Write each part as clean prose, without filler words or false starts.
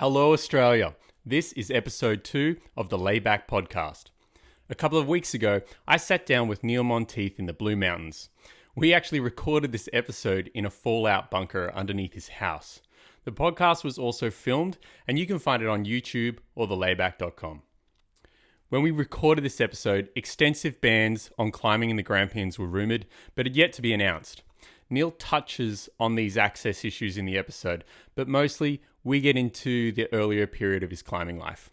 Hello, Australia. This is episode 2 of the Layback Podcast. A couple of weeks ago, I sat down with Neil Monteith in the Blue Mountains. We actually recorded this episode in a fallout bunker underneath his house. The podcast was also filmed, and you can find it on YouTube or thelayback.com. When we recorded this episode, extensive bans on climbing in the Grampians were rumoured, but had yet to be announced. Neil touches on these access issues in the episode, but mostly we get into the earlier period of his climbing life.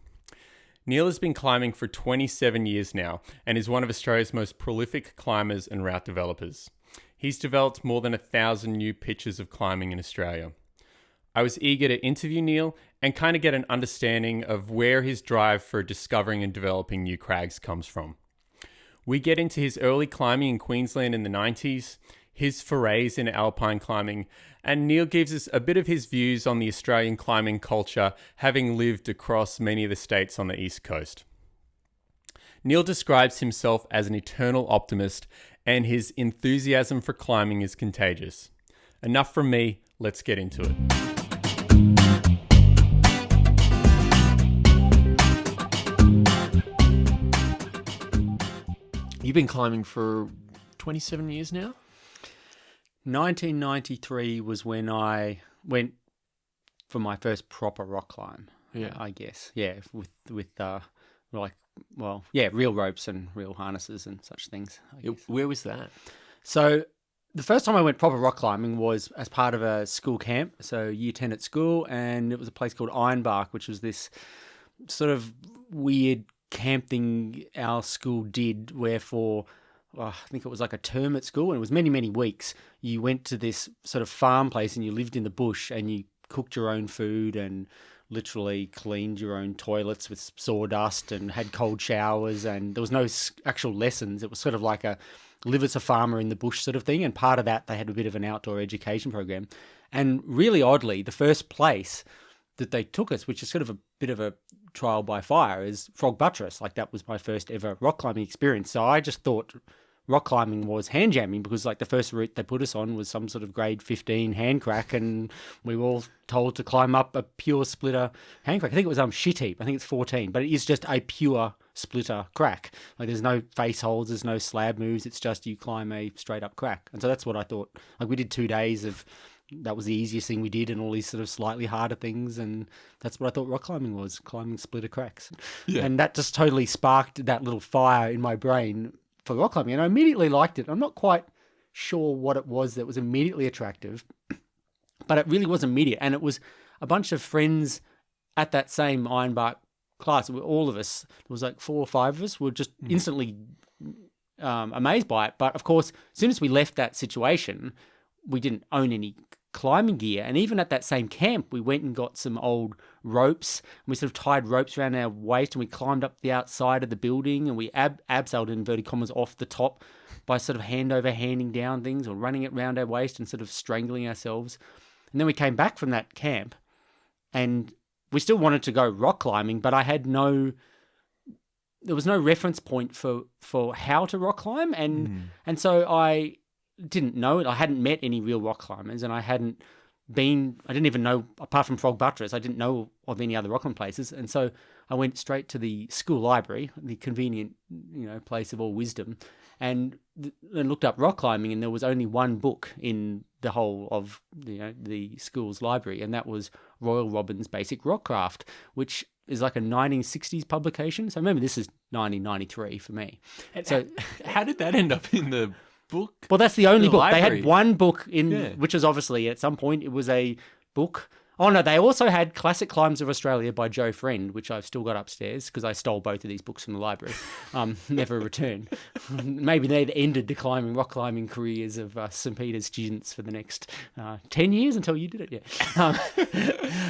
Neil has been climbing for 27 years now and is one of Australia's most prolific climbers and route developers. He's developed more than 1,000 new pitches of climbing in Australia. I was eager to interview Neil and kind of get an understanding of where his drive for discovering and developing new crags comes from. We get into his early climbing in Queensland in the 90s, his forays in alpine climbing, and Neil gives us a bit of his views on the Australian climbing culture, having lived across many of the states on the East Coast. Neil describes himself as an eternal optimist, and his enthusiasm for climbing is contagious. Enough from me, let's get into it. You've been climbing for 27 years now? 1993 was when I went for my first proper rock climb. Yeah. I guess. Yeah, with real ropes and real harnesses and such things. Where was that? So the first time I went proper rock climbing was as part of a school camp, so year 10 at school, and it was a place called Ironbark, which was this sort of weird camp thing our school did where I think it was like a term at school, and it was many, many weeks. You went to this sort of farm place and you lived in the bush and you cooked your own food and literally cleaned your own toilets with sawdust and had cold showers, and there was no actual lessons. It was sort of like a live as a farmer in the bush sort of thing, and part of that they had a bit of an outdoor education program. And really oddly, the first place that they took us, which is sort of a bit of a trial by fire, is Frog Buttress. Like, that was my first ever rock climbing experience. So I just thought rock climbing was hand jamming, because like the first route they put us on was some sort of grade 15 hand crack, and we were all told to climb up a pure splitter hand crack. I think it was shit heap. I think it's 14, but it is just a pure splitter crack. Like, there's no face holds, there's no slab moves. It's just you climb a straight up crack. And so that's what I thought. Like, we did 2 days of, that was the easiest thing we did, and all these sort of slightly harder things, and that's what I thought rock climbing was, climbing splitter cracks. Yeah. And that just totally sparked that little fire in my brain for rock climbing, and I immediately liked it. I'm not quite sure what it was that was immediately attractive, but it really was immediate. And it was a bunch of friends at that same Ironbark class. All of us, there was like 4 or 5 of us, were just instantly amazed by it. But of course, as soon as we left that situation, we didn't own any climbing gear. And even at that same camp, we went and got some old ropes, and we sort of tied ropes around our waist, and we climbed up the outside of the building, and we abseiled, in inverted commas, off the top by sort of hand over handing down things, or running it around our waist and sort of strangling ourselves. And then we came back from that camp, and we still wanted to go rock climbing, but there was no reference point for how to rock climb. And so I didn't know it. I hadn't met any real rock climbers, and I didn't even know, apart from Frog Buttress, I didn't know of any other rock climbing places. And so I went straight to the school library, the convenient, place of all wisdom, and looked up rock climbing, and there was only one book in the whole of the school's library, and that was Royal Robbins Basic Rockcraft, which is like a 1960s publication. So remember, this is 1993 for me. And so how did that end up in the book? Well, that's the only book. Library. They had one book which was obviously, at some point, it was a book. Oh no, they also had Classic Climbs of Australia by Joe Friend, which I've still got upstairs because I stole both of these books from the library. Never returned. Maybe they'd ended the rock climbing careers of St. Peter's students for the next 10 years until you did it.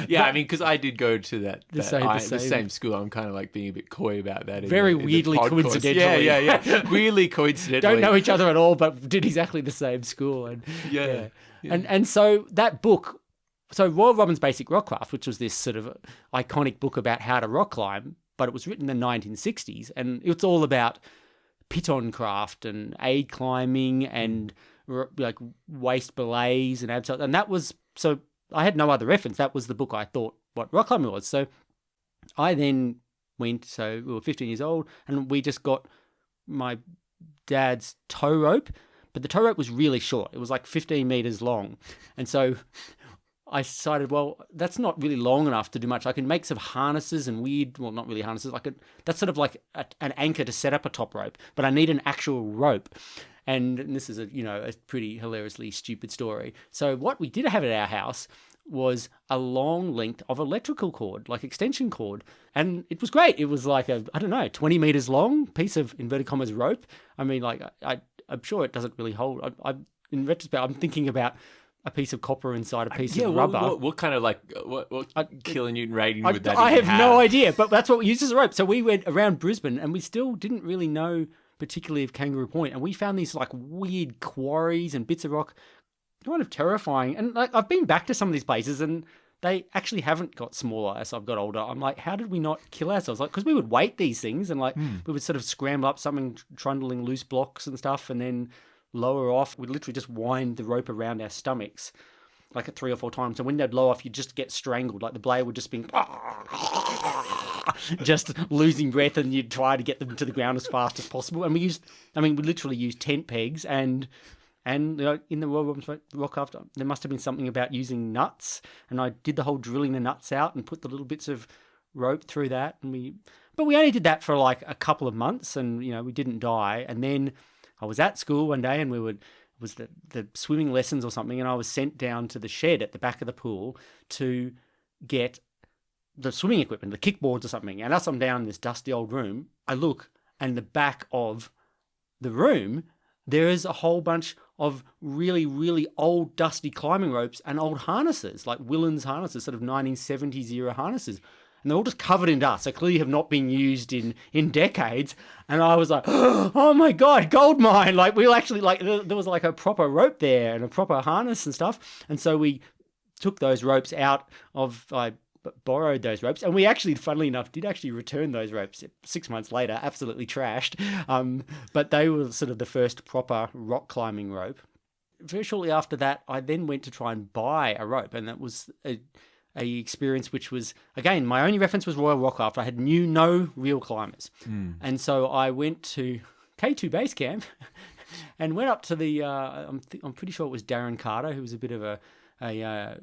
Yeah. I mean, because I did go to the same school. I'm kind of like being a bit coy about that. Very weirdly coincidentally. Yeah. Weirdly coincidentally. Don't know each other at all, but did exactly the same school. And Yeah. And so that book. So Royal Robbins Basic Rockcraft, which was this sort of iconic book about how to rock climb, but it was written in the 1960s, and it's all about piton craft and aid climbing and waist belays and abseil. And that was, so I had no other reference. That was the book I thought what rock climbing was. So I then went, so we were 15 years old, and we just got my dad's tow rope, but the tow rope was really short. It was like 15 meters long. And so I decided, well, that's not really long enough to do much. I can make some harnesses and not really harnesses. That's sort of like an anchor to set up a top rope, but I need an actual rope. And this is a pretty hilariously stupid story. So what we did have at our house was a long length of electrical cord, like extension cord. And it was great. It was like 20 meters long piece of inverted commas rope. I mean, like I'm sure it doesn't really hold. In retrospect, I'm thinking about a piece of copper inside a piece of rubber. What kind of what kilonewton rating would that I have have? no idea, but that's what we used as a rope. So we went around Brisbane and we still didn't really know particularly of Kangaroo Point. And we found these like weird quarries and bits of rock, kind of terrifying. And like I've been back to some of these places and they actually haven't got smaller as I've got older. I'm like, how did we not kill ourselves? Like, because we would weight these things and like we would sort of scramble up something, trundling loose blocks and stuff, and then lower off. We'd literally just wind the rope around our stomachs like 3 or 4 times. And when they'd lower off, you'd just get strangled. Like the blade would just be just losing breath, and you'd try to get them to the ground as fast as possible. And we literally used tent pegs and in the Royal Robbins rock after, there must have been something about using nuts. And I did the whole drilling the nuts out and put the little bits of rope through that. But we only did that for like a couple of months, and we didn't die. And then I was at school one day, and it was the swimming lessons or something, and I was sent down to the shed at the back of the pool to get the swimming equipment, the kickboards or something. And as I'm down in this dusty old room, I look, and the back of the room, there is a whole bunch of really, really old dusty climbing ropes and old harnesses, like Willen's harnesses, sort of 1970s era harnesses. And they're all just covered in dust. So clearly have not been used in decades. And I was like, oh my God, gold mine. Like we'll actually there was like a proper rope there and a proper harness and stuff. And so we took those ropes out I borrowed those ropes. And we actually, funnily enough, did actually return those ropes 6 months later, absolutely trashed. But they were sort of the first proper rock climbing rope. Very shortly after that, I then went to try and buy a rope. And that was a experience which was, again, my only reference was Royal Rock After. I knew no real climbers. And so I went to K2 Base Camp and went up to the, I'm pretty sure it was Darren Carter, who was a bit of a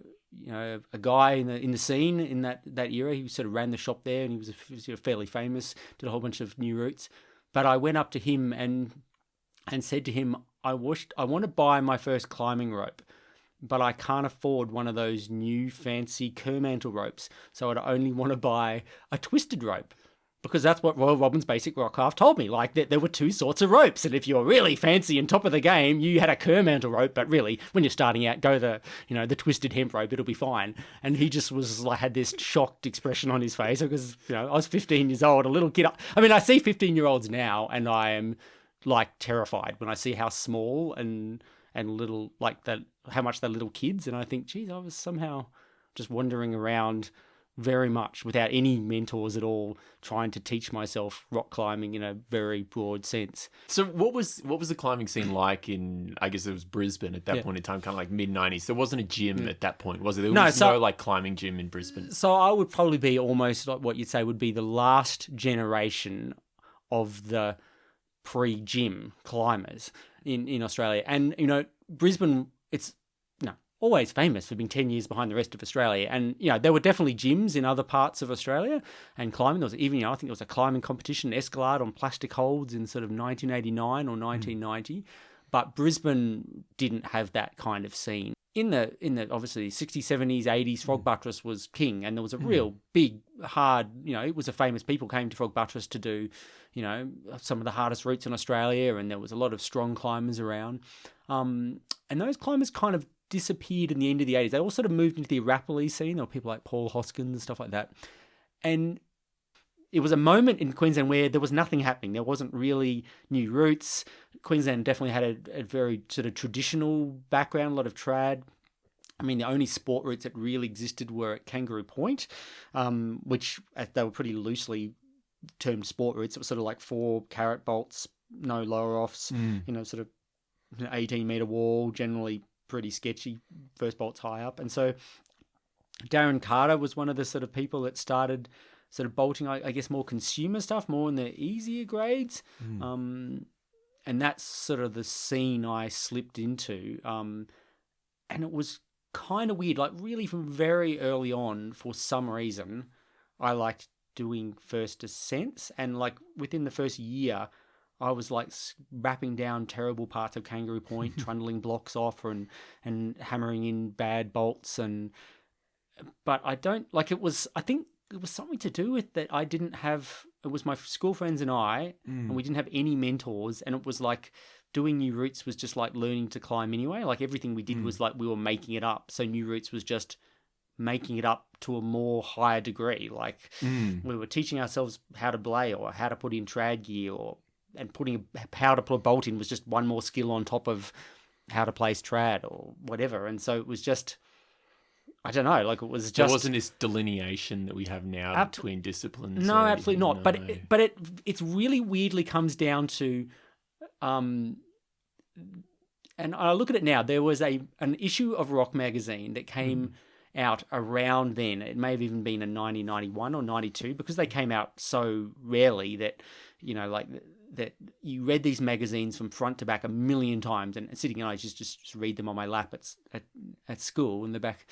guy in the scene in that era. He sort of ran the shop there, and he was fairly famous, did a whole bunch of new routes. But I went up to him and said to him, I want to buy my first climbing rope, but I can't afford one of those new fancy Kermantle ropes. So I'd only want to buy a twisted rope, because that's what Royal Robbins Basic Rockcraft told me. Like that there were 2 sorts of ropes, and if you're really fancy and top of the game, you had a Kermantle rope. But really, when you're starting out, go the twisted hemp rope. It'll be fine. And he just was like had this shocked expression on his face, because I was 15 years old, a little kid. I mean, I see 15-year-olds now, and I am like terrified when I see how small and little, like that, how much they're little kids. And I think, geez, I was somehow just wandering around very much without any mentors at all, trying to teach myself rock climbing in a very broad sense. So what was the climbing scene like in, I guess it was Brisbane at that point in time, kind of like mid-90s? There wasn't a gym at that point, was it? There was no like climbing gym in Brisbane. So I would probably be almost like what you'd say would be the last generation of the pre-gym climbers in Australia. And, Brisbane, it's always famous for being 10 years behind the rest of Australia. And, there were definitely gyms in other parts of Australia and climbing. There was even, I think there was a climbing competition, Escalade on plastic holds in sort of 1989 or 1990. But Brisbane didn't have that kind of scene. In the obviously 60s, 70s, 80s, Frog Buttress was king, and there was a real big, hard, it was a famous, people came to Frog Buttress to do, some of the hardest routes in Australia, and there was a lot of strong climbers around. And those climbers kind of disappeared in the end of the 80s. They all sort of moved into the Arapalee scene. There were people like Paul Hoskins and stuff like that. And it was a moment in Queensland where there was nothing happening. There wasn't really new routes. Queensland definitely had a very sort of traditional background, a lot of trad. I mean, the only sport routes that really existed were at Kangaroo Point, which they were pretty loosely termed sport routes. It was sort of like 4 carrot bolts, no lower offs, sort of 18-metre wall, generally pretty sketchy, first bolts high up. And so Darren Carter was one of the sort of people that started sort of bolting, I guess, more consumer stuff, more in the easier grades. And that's sort of the scene I slipped into. And it was kind of weird, like really from very early on, for some reason, I liked doing first ascents. And like within the first year, I was like wrapping down terrible parts of Kangaroo Point, trundling blocks off and hammering in bad bolts. But I don't, like I think it was something to do with that I didn't have, it was my school friends and I, and we didn't have any mentors. And it was like doing new routes was just like learning to climb anyway. Like everything we did was like we were making it up. So new routes was just making it up to a more higher degree. Like we were teaching ourselves how to belay or how to put in trad gear and how to put a bolt in was just one more skill on top of how to place trad or whatever. And so it was just, I don't know, like it was just... There wasn't this delineation that we have now between disciplines. No, absolutely not. No. But it really weirdly comes down to, and I look at it now, there was an issue of Rock Magazine that came out around then. It may have even been in 1991 or 92, because they came out so rarely that, you know, like... that you read these magazines from front to back a million times, and sitting and I just read them on my lap at school in the back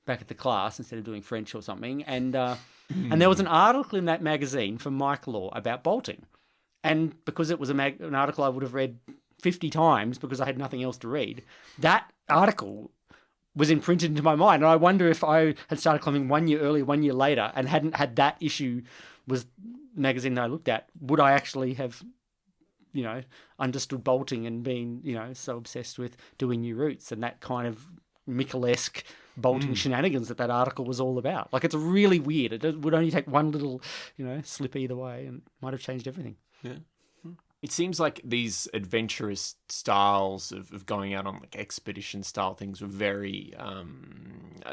at the class instead of doing French or something. And there was an article in that magazine from Mike Law about bolting, and because it was an article I would have read 50 times because I had nothing else to read, that article was imprinted into my mind. And I wonder if I had started climbing 1 year earlier, 1 year later, and hadn't had that issue was the magazine that I looked at, would I actually have, you know, understood bolting and been, you know, so obsessed with doing new routes and that kind of Mickle-esque bolting shenanigans that article was all about. Like, it's really weird. It would only take one little, you know, slip either way and might have changed everything. Yeah. It seems like these adventurous styles of going out on like expedition style things were very,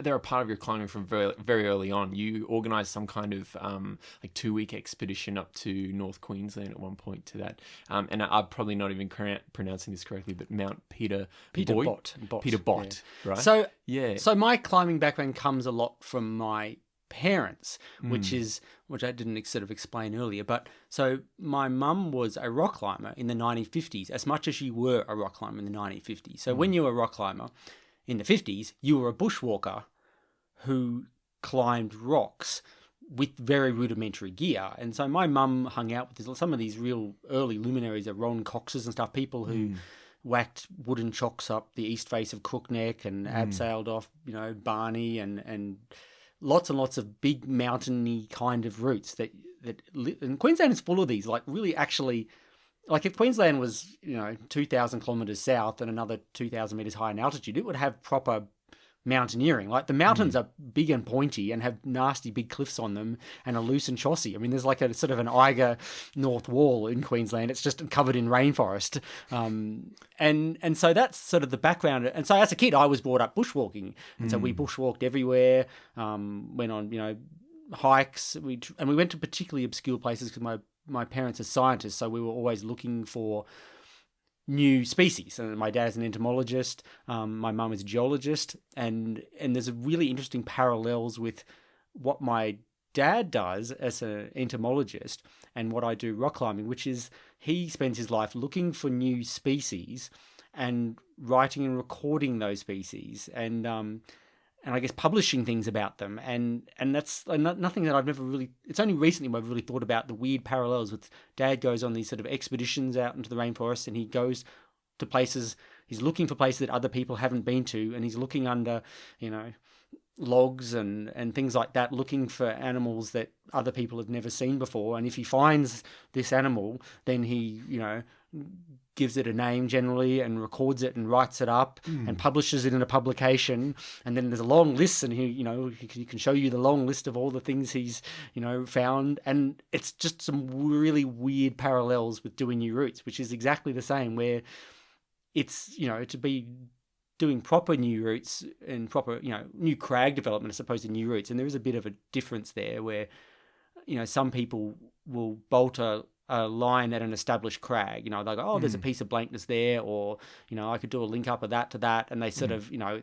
they're a part of your climbing from very, very early on. You organised some kind of like 2-week expedition up to North Queensland at one point to that. And I'm probably not even pronouncing this correctly, but Mount Peter Bot, yeah. Right? So, yeah. So my climbing background comes a lot from my parents, which I didn't sort of explain earlier. But so my mum was a rock climber in the 1950s, as much as you were a rock climber in the 1950s. So when you were a rock climber in the 50s, you were a bushwalker who climbed rocks with very rudimentary gear. And so my mum hung out with some of these real early luminaries of Ron Coxes and stuff, people who whacked wooden chocks up the east face of Crookneck and abseiled off, you know, Barney and lots and lots of big mountainy kind of routes and Queensland is full of these, like really actually, like if Queensland was, you know, 2,000 kilometres south and another 2,000 metres high in altitude, it would have proper mountaineering. Like the mountains are big and pointy and have nasty big cliffs on them and a loosened chaussee. I mean, there's like a sort of an Eiger North Wall in Queensland. It's just covered in rainforest. And so that's sort of the background. And so as a kid, I was brought up bushwalking. And so we bushwalked everywhere, went on, you know, hikes. We went to particularly obscure places because my parents are scientists. So we were always looking for new species. And my dad's an entomologist, my mum is a geologist, and there's a really interesting parallels with what my dad does as an entomologist and what I do rock climbing, which is he spends his life looking for new species and writing and recording those species and I guess publishing things about them. And that's nothing that I've never really... It's only recently I've really thought about the weird parallels with Dad goes on these sort of expeditions out into the rainforest and he goes to places... He's looking for places that other people haven't been to, and he's looking under, you know, logs and things like that, looking for animals that other people have never seen before. And if he finds this animal, then he, you know, gives it a name generally and records it and writes it up and publishes it in a publication. And then there's a long list, and he can show you the long list of all the things he's, you know, found. And it's just some really weird parallels with doing new routes, which is exactly the same, where it's, you know, to be doing proper new routes and proper, you know, new crag development as opposed to new routes. And there is a bit of a difference there where, you know, some people will bolt a line at an established crag, you know, they go, oh, there's a piece of blankness there, or, you know, I could do a link up of that to that. And they sort of, you know,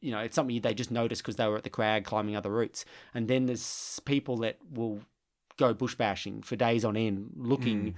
you know, it's something they just noticed because they were at the crag climbing other routes. And then there's people that will go bush bashing for days on end, looking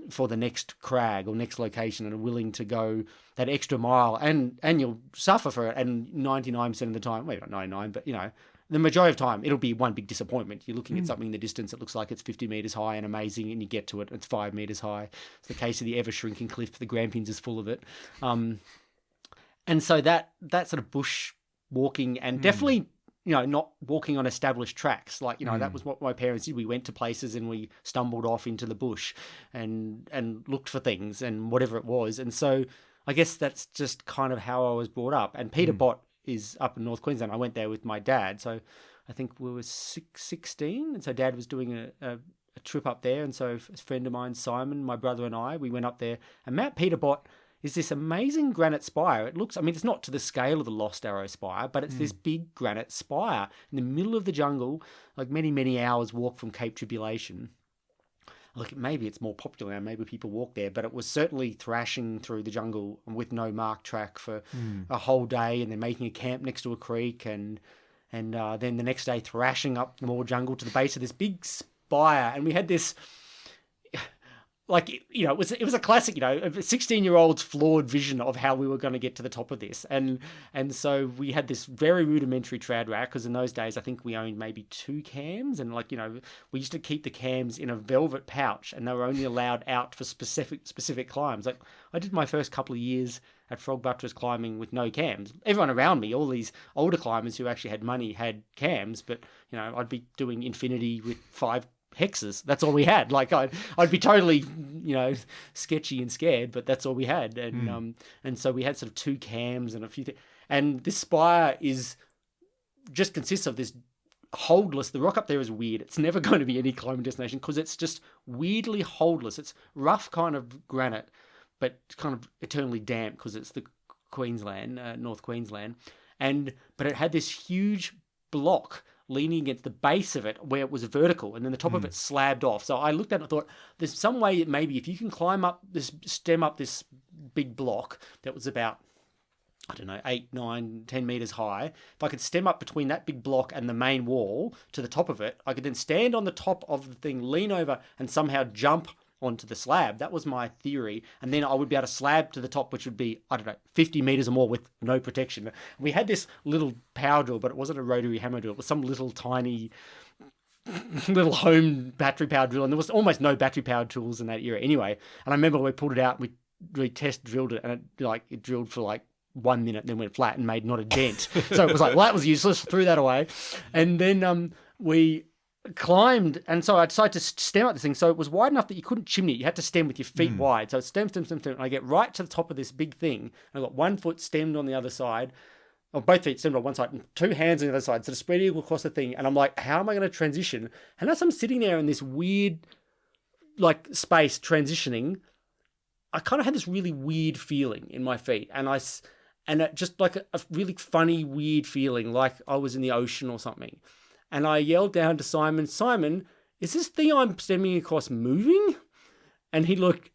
for the next crag or next location, and are willing to go that extra mile, and you'll suffer for it. And 99% of the time, well, not 99, but you know, the majority of the time, it'll be one big disappointment. You're looking at something in the distance that looks like it's 50 meters high and amazing, and you get to it, it's 5 meters high. It's the case of the ever shrinking cliff. The Grampians is full of it. And so that sort of bush walking, and definitely, you know, not walking on established tracks. Like, you know, that was what my parents did. We went to places and we stumbled off into the bush and looked for things and whatever it was. And so I guess that's just kind of how I was brought up. And Peter Bott is up in North Queensland. I went there with my dad. So I think we were 16. And so Dad was doing a trip up there. And so a friend of mine, Simon, my brother and I, we went up there. And Mount Peter Bott is this amazing granite spire. It looks, I mean, it's not to the scale of the Lost Arrow Spire, but it's this big granite spire in the middle of the jungle, like many, many hours walk from Cape Tribulation. Like, maybe it's more popular now, maybe people walk there, but it was certainly thrashing through the jungle with no marked track for a whole day, and then making a camp next to a creek, and then the next day thrashing up more jungle to the base of this big spire. And we had this, like, you know, it was a classic, you know, a 16-year-old's flawed vision of how we were going to get to the top of this. And so we had this very rudimentary trad rack, because in those days I think we owned maybe 2 cams, and, like, you know, we used to keep the cams in a velvet pouch, and they were only allowed out for specific climbs. Like, I did my first couple of years at Frog Buttress climbing with no cams. Everyone around me, all these older climbers who actually had money, had cams, but, you know, I'd be doing infinity with 5 hexes. That's all we had. Like, I'd be totally, you know, sketchy and scared, but that's all we had. And so we had sort of 2 cams and a few things. And this spire just consists of this holdless. The rock up there is weird. It's never going to be any climbing destination because it's just weirdly holdless. It's rough kind of granite, but kind of eternally damp because it's the Queensland, North Queensland. But it had this huge block leaning against the base of it where it was vertical, and then the top of it slabbed off. So I looked at it and thought, there's some way that maybe if you can stem up this big block that was about, I don't know, 8, 9, 10 meters high, if I could stem up between that big block and the main wall to the top of it, I could then stand on the top of the thing, lean over, and somehow jump onto the slab. That was my theory. And then I would be able to slab to the top, which would be, I don't know, 50 meters or more with no protection. We had this little power drill, but it wasn't a rotary hammer drill. It was some little tiny little home battery powered drill. And there was almost no battery powered tools in that era anyway. And I remember we pulled it out, we test drilled it, and it drilled for like 1 minute, then went flat and made not a dent. So it was like, well, that was useless. Threw that away. And then we climbed, and so I decided to stem up this thing. So it was wide enough that you couldn't chimney it. You had to stem with your feet wide. So it's stem. And I get right to the top of this big thing. And I got 1 foot stemmed on the other side, or both feet stemmed on one side, and 2 hands on the other side, sort of spread eagle across the thing. And I'm like, how am I going to transition? And as I'm sitting there in this weird, like, space transitioning, I kind of had this really weird feeling in my feet. And it just like a really funny, weird feeling, like I was in the ocean or something. And I yelled down to Simon, is this thing I'm stemming across moving? And he looked,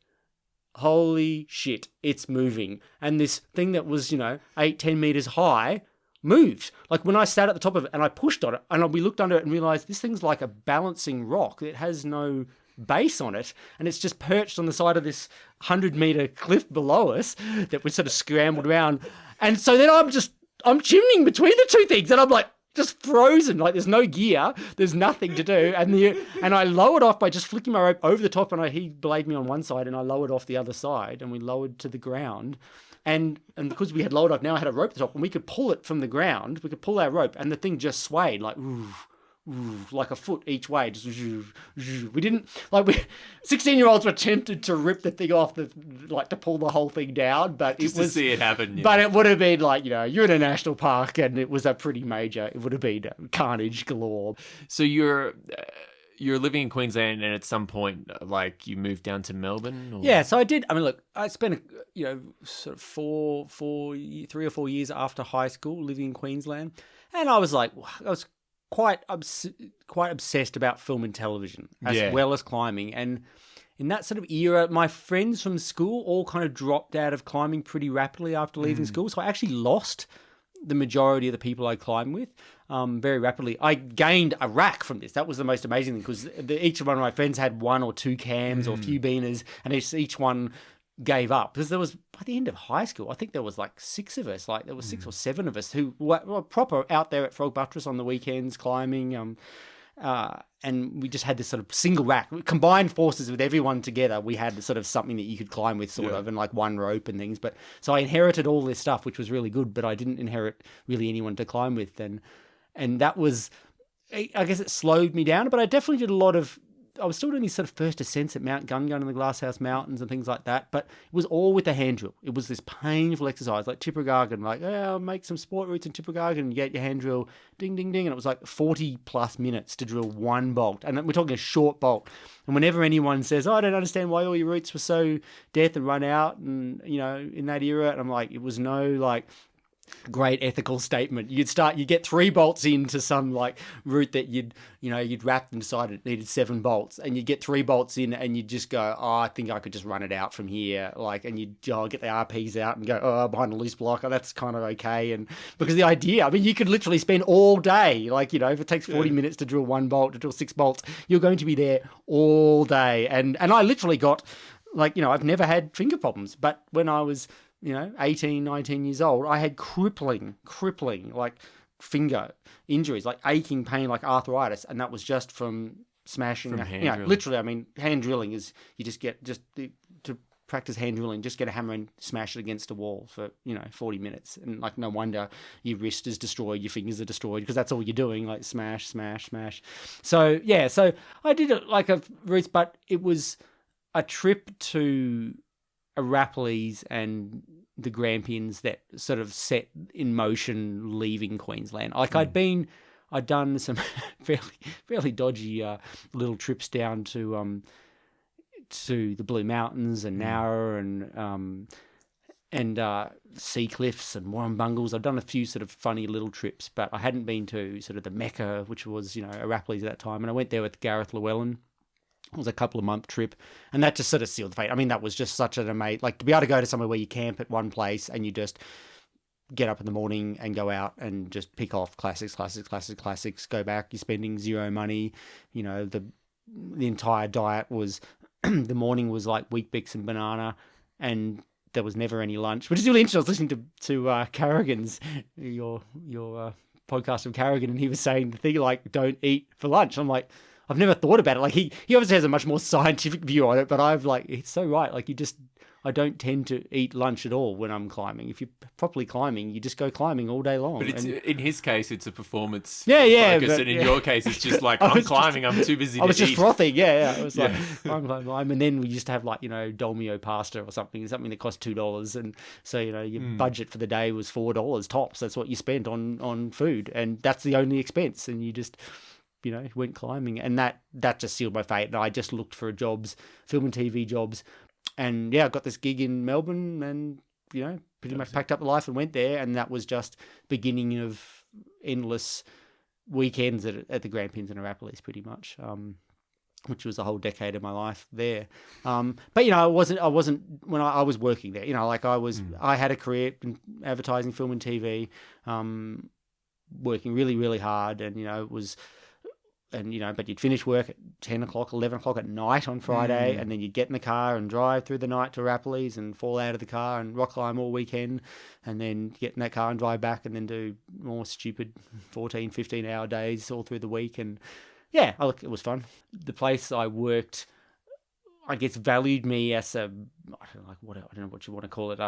holy shit, it's moving. And this thing that was, 8, 10 meters high moved. Like when I sat at the top of it and I pushed on it, and we looked under it and realized this thing's like a balancing rock. It has no base on it, and it's just perched on the side of this 100-meter cliff below us that we sort of scrambled around. And so then I'm chimneying between the 2 things, and I'm like, just frozen, like there's no gear, there's nothing to do, and I lowered off by just flicking my rope over the top, and he belayed me on one side, and I lowered off the other side, and we lowered to the ground, and because we had lowered off, now I had a rope at the top, and we could pull it from the ground, we could pull our rope, and the thing just swayed like like a foot each way. Just we didn't 16-year-olds were tempted to rip the thing off to pull the whole thing down, but just to see it happen. Yeah. But it would have been like, you're in a national park, and it was a pretty major. It would have been carnage galore. So you're living in Queensland, and at some point, you moved down to Melbourne? Or? Yeah, so I did. I mean, look, I spent sort of 3 or 4 years after high school living in Queensland, and I was quite obsessed about film and television as well as climbing. And in that sort of era, my friends from school all kind of dropped out of climbing pretty rapidly after leaving school. So I actually lost the majority of the people I climbed with very rapidly. I gained a rack from this. That was the most amazing thing, because each one of my friends had 1 or 2 cams or a few beaners, and each one gave up. Because there was, by the end of high school, I think there was like 6 of us, like there was 6 or 7 of us who were proper out there at Frog Buttress on the weekends climbing. And we just had this sort of single rack, combined forces with everyone together. We had sort of something that you could climb with, sort of, and like one rope and things. But so I inherited all this stuff, which was really good, but I didn't inherit really anyone to climb with. And that was, I guess it slowed me down, but I definitely did a lot of, I was still doing these sort of first ascents at Mount Gun Gun and the Glasshouse Mountains and things like that, but it was all with a hand drill. It was this painful exercise, like Tippergargan, like, I'll make some sport routes in Tippergargan, and you get your hand drill, ding, ding, ding, and it was like 40 plus minutes to drill one bolt. And we're talking a short bolt. And whenever anyone says, I don't understand why all your routes were so death and run out, and, in that era, and I'm like, it was no, like, great ethical statement. You'd get 3 bolts into some like route that you'd wrapped and decided it needed 7 bolts, and you'd get 3 bolts in, and you'd just go, I think I could just run it out from here, like, and you'd get the RPs out and go, behind a loose block, that's kind of okay. And because the idea, I mean, you could literally spend all day, like, if it takes 40 minutes to drill 1 bolt, to drill 6 bolts, you're going to be there all day. And I literally got, like, I've never had finger problems, but when I was 18, 19 years old, I had crippling, like, finger injuries, like aching pain, like arthritis. And that was just from smashing. Literally, I mean, hand drilling is, you to practice hand drilling, just get a hammer and smash it against a wall for, 40 minutes. And, like, no wonder your wrist is destroyed, your fingers are destroyed, because that's all you're doing, like smash, smash, smash. So, yeah, so I did it like a route, but it was a trip to Arapiles and the Grampians that sort of set in motion leaving Queensland. Like I'd done some fairly dodgy little trips down to the Blue Mountains and Nowra and Sea Cliffs and Warrumbungles. I've done a few sort of funny little trips, but I hadn't been to sort of the Mecca, which was, Arapiles at that time. And I went there with Gareth Llewellyn. It was a couple of month trip, and that just sort of sealed the fate. I mean, that was just such an amazing, like, to be able to go to somewhere where you camp at one place and you just get up in the morning and go out and just pick off classics, go back, you're spending 0 money. The entire diet was, the morning was like Wheat Bix and banana, and there was never any lunch, which is really interesting. I was listening to Carrigan's, your podcast of Carrigan, and he was saying the thing like, don't eat for lunch. I'm like, I've never thought about it. Like he obviously has a much more scientific view on it, but I've like, it's so right. Like I don't tend to eat lunch at all when I'm climbing. If you're properly climbing, you just go climbing all day long. But in his case, it's a performance focus, and in your case, it's just like, I'm climbing, I'm too busy to eat. I was just frothing, I was like, I'm climbing. And then we used to have like, Dolmio pasta or something that cost $2. And so, your budget for the day was $4 tops. That's what you spent on food. And that's the only expense. And you just, went climbing. And that just sealed my fate. And I just looked for jobs, film and TV jobs. And I got this gig in Melbourne and, pretty much packed up the life and went there. And that was just beginning of endless weekends at the Grampians and Arapiles, pretty much, which was a whole decade of my life there. But, I wasn't when I was working there, I had a career in advertising, film and TV, working really, really hard. And, it was... but you'd finish work at 10 o'clock, 11 o'clock at night on Friday, and then you'd get in the car and drive through the night to Arapiles and fall out of the car and rock climb all weekend, and then get in that car and drive back and then do more stupid 14, 15-hour days all through the week. And it was fun. The place I worked, I guess, valued me as I don't know what you want to call it,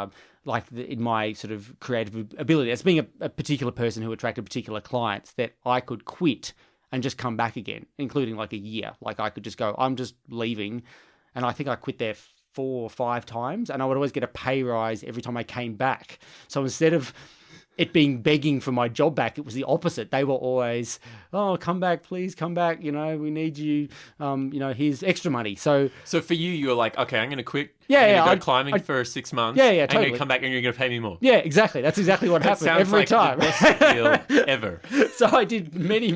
in my sort of creative ability, as being a particular person who attracted particular clients, that I could quit and just come back again, including like a year. Like I could just go, I'm just leaving. And I think I quit there 4 or 5 times, and I would always get a pay rise every time I came back. So instead of it being begging for my job back, it was the opposite. They were always, come back, please come back. We need you. Here's extra money. So for you, you were like, okay, I'm going to quit. I'm going to go climbing for 6 months. Totally. And you're going to come back and you're going to pay me more. Yeah, exactly. That's exactly what happened every time. The best deal ever. So I did many,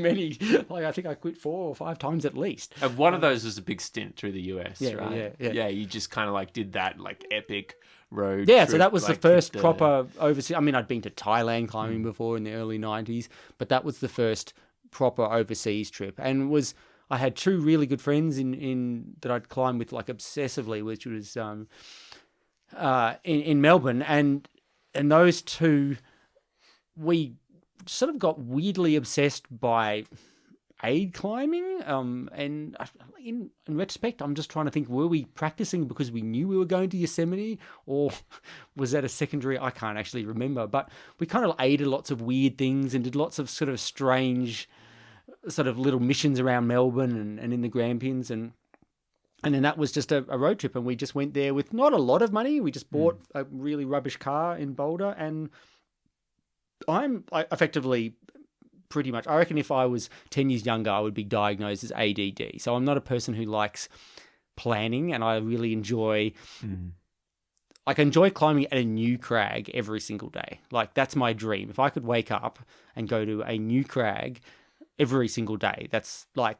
I think I quit 4 or 5 times at least. And one of those was a big stint through the US, Yeah, right? Yeah. You just kind of like did that like epic road. Yeah, so trip, that was the like, first proper overseas. I mean, I'd been to Thailand climbing before in the early 90s, but that was the first proper overseas trip. And I had two really good friends in that I'd climb with like obsessively, which was in Melbourne. And those two, we sort of got weirdly obsessed by aid climbing. And in retrospect, I'm just trying to think, were we practicing because we knew we were going to Yosemite, or was that a secondary? I can't actually remember, but we kind of aided lots of weird things and did lots of sort of strange sort of little missions around Melbourne and in the Grampians. And then that was just a road trip, and we just went there with not a lot of money. We just bought a really rubbish car in Boulder, and I effectively pretty much, I reckon if I was 10 years younger, I would be diagnosed as ADD. So I'm not a person who likes planning, and I really enjoy, like, I enjoy climbing at a new crag every single day. Like, that's my dream. If I could wake up and go to a new crag every single day, that's like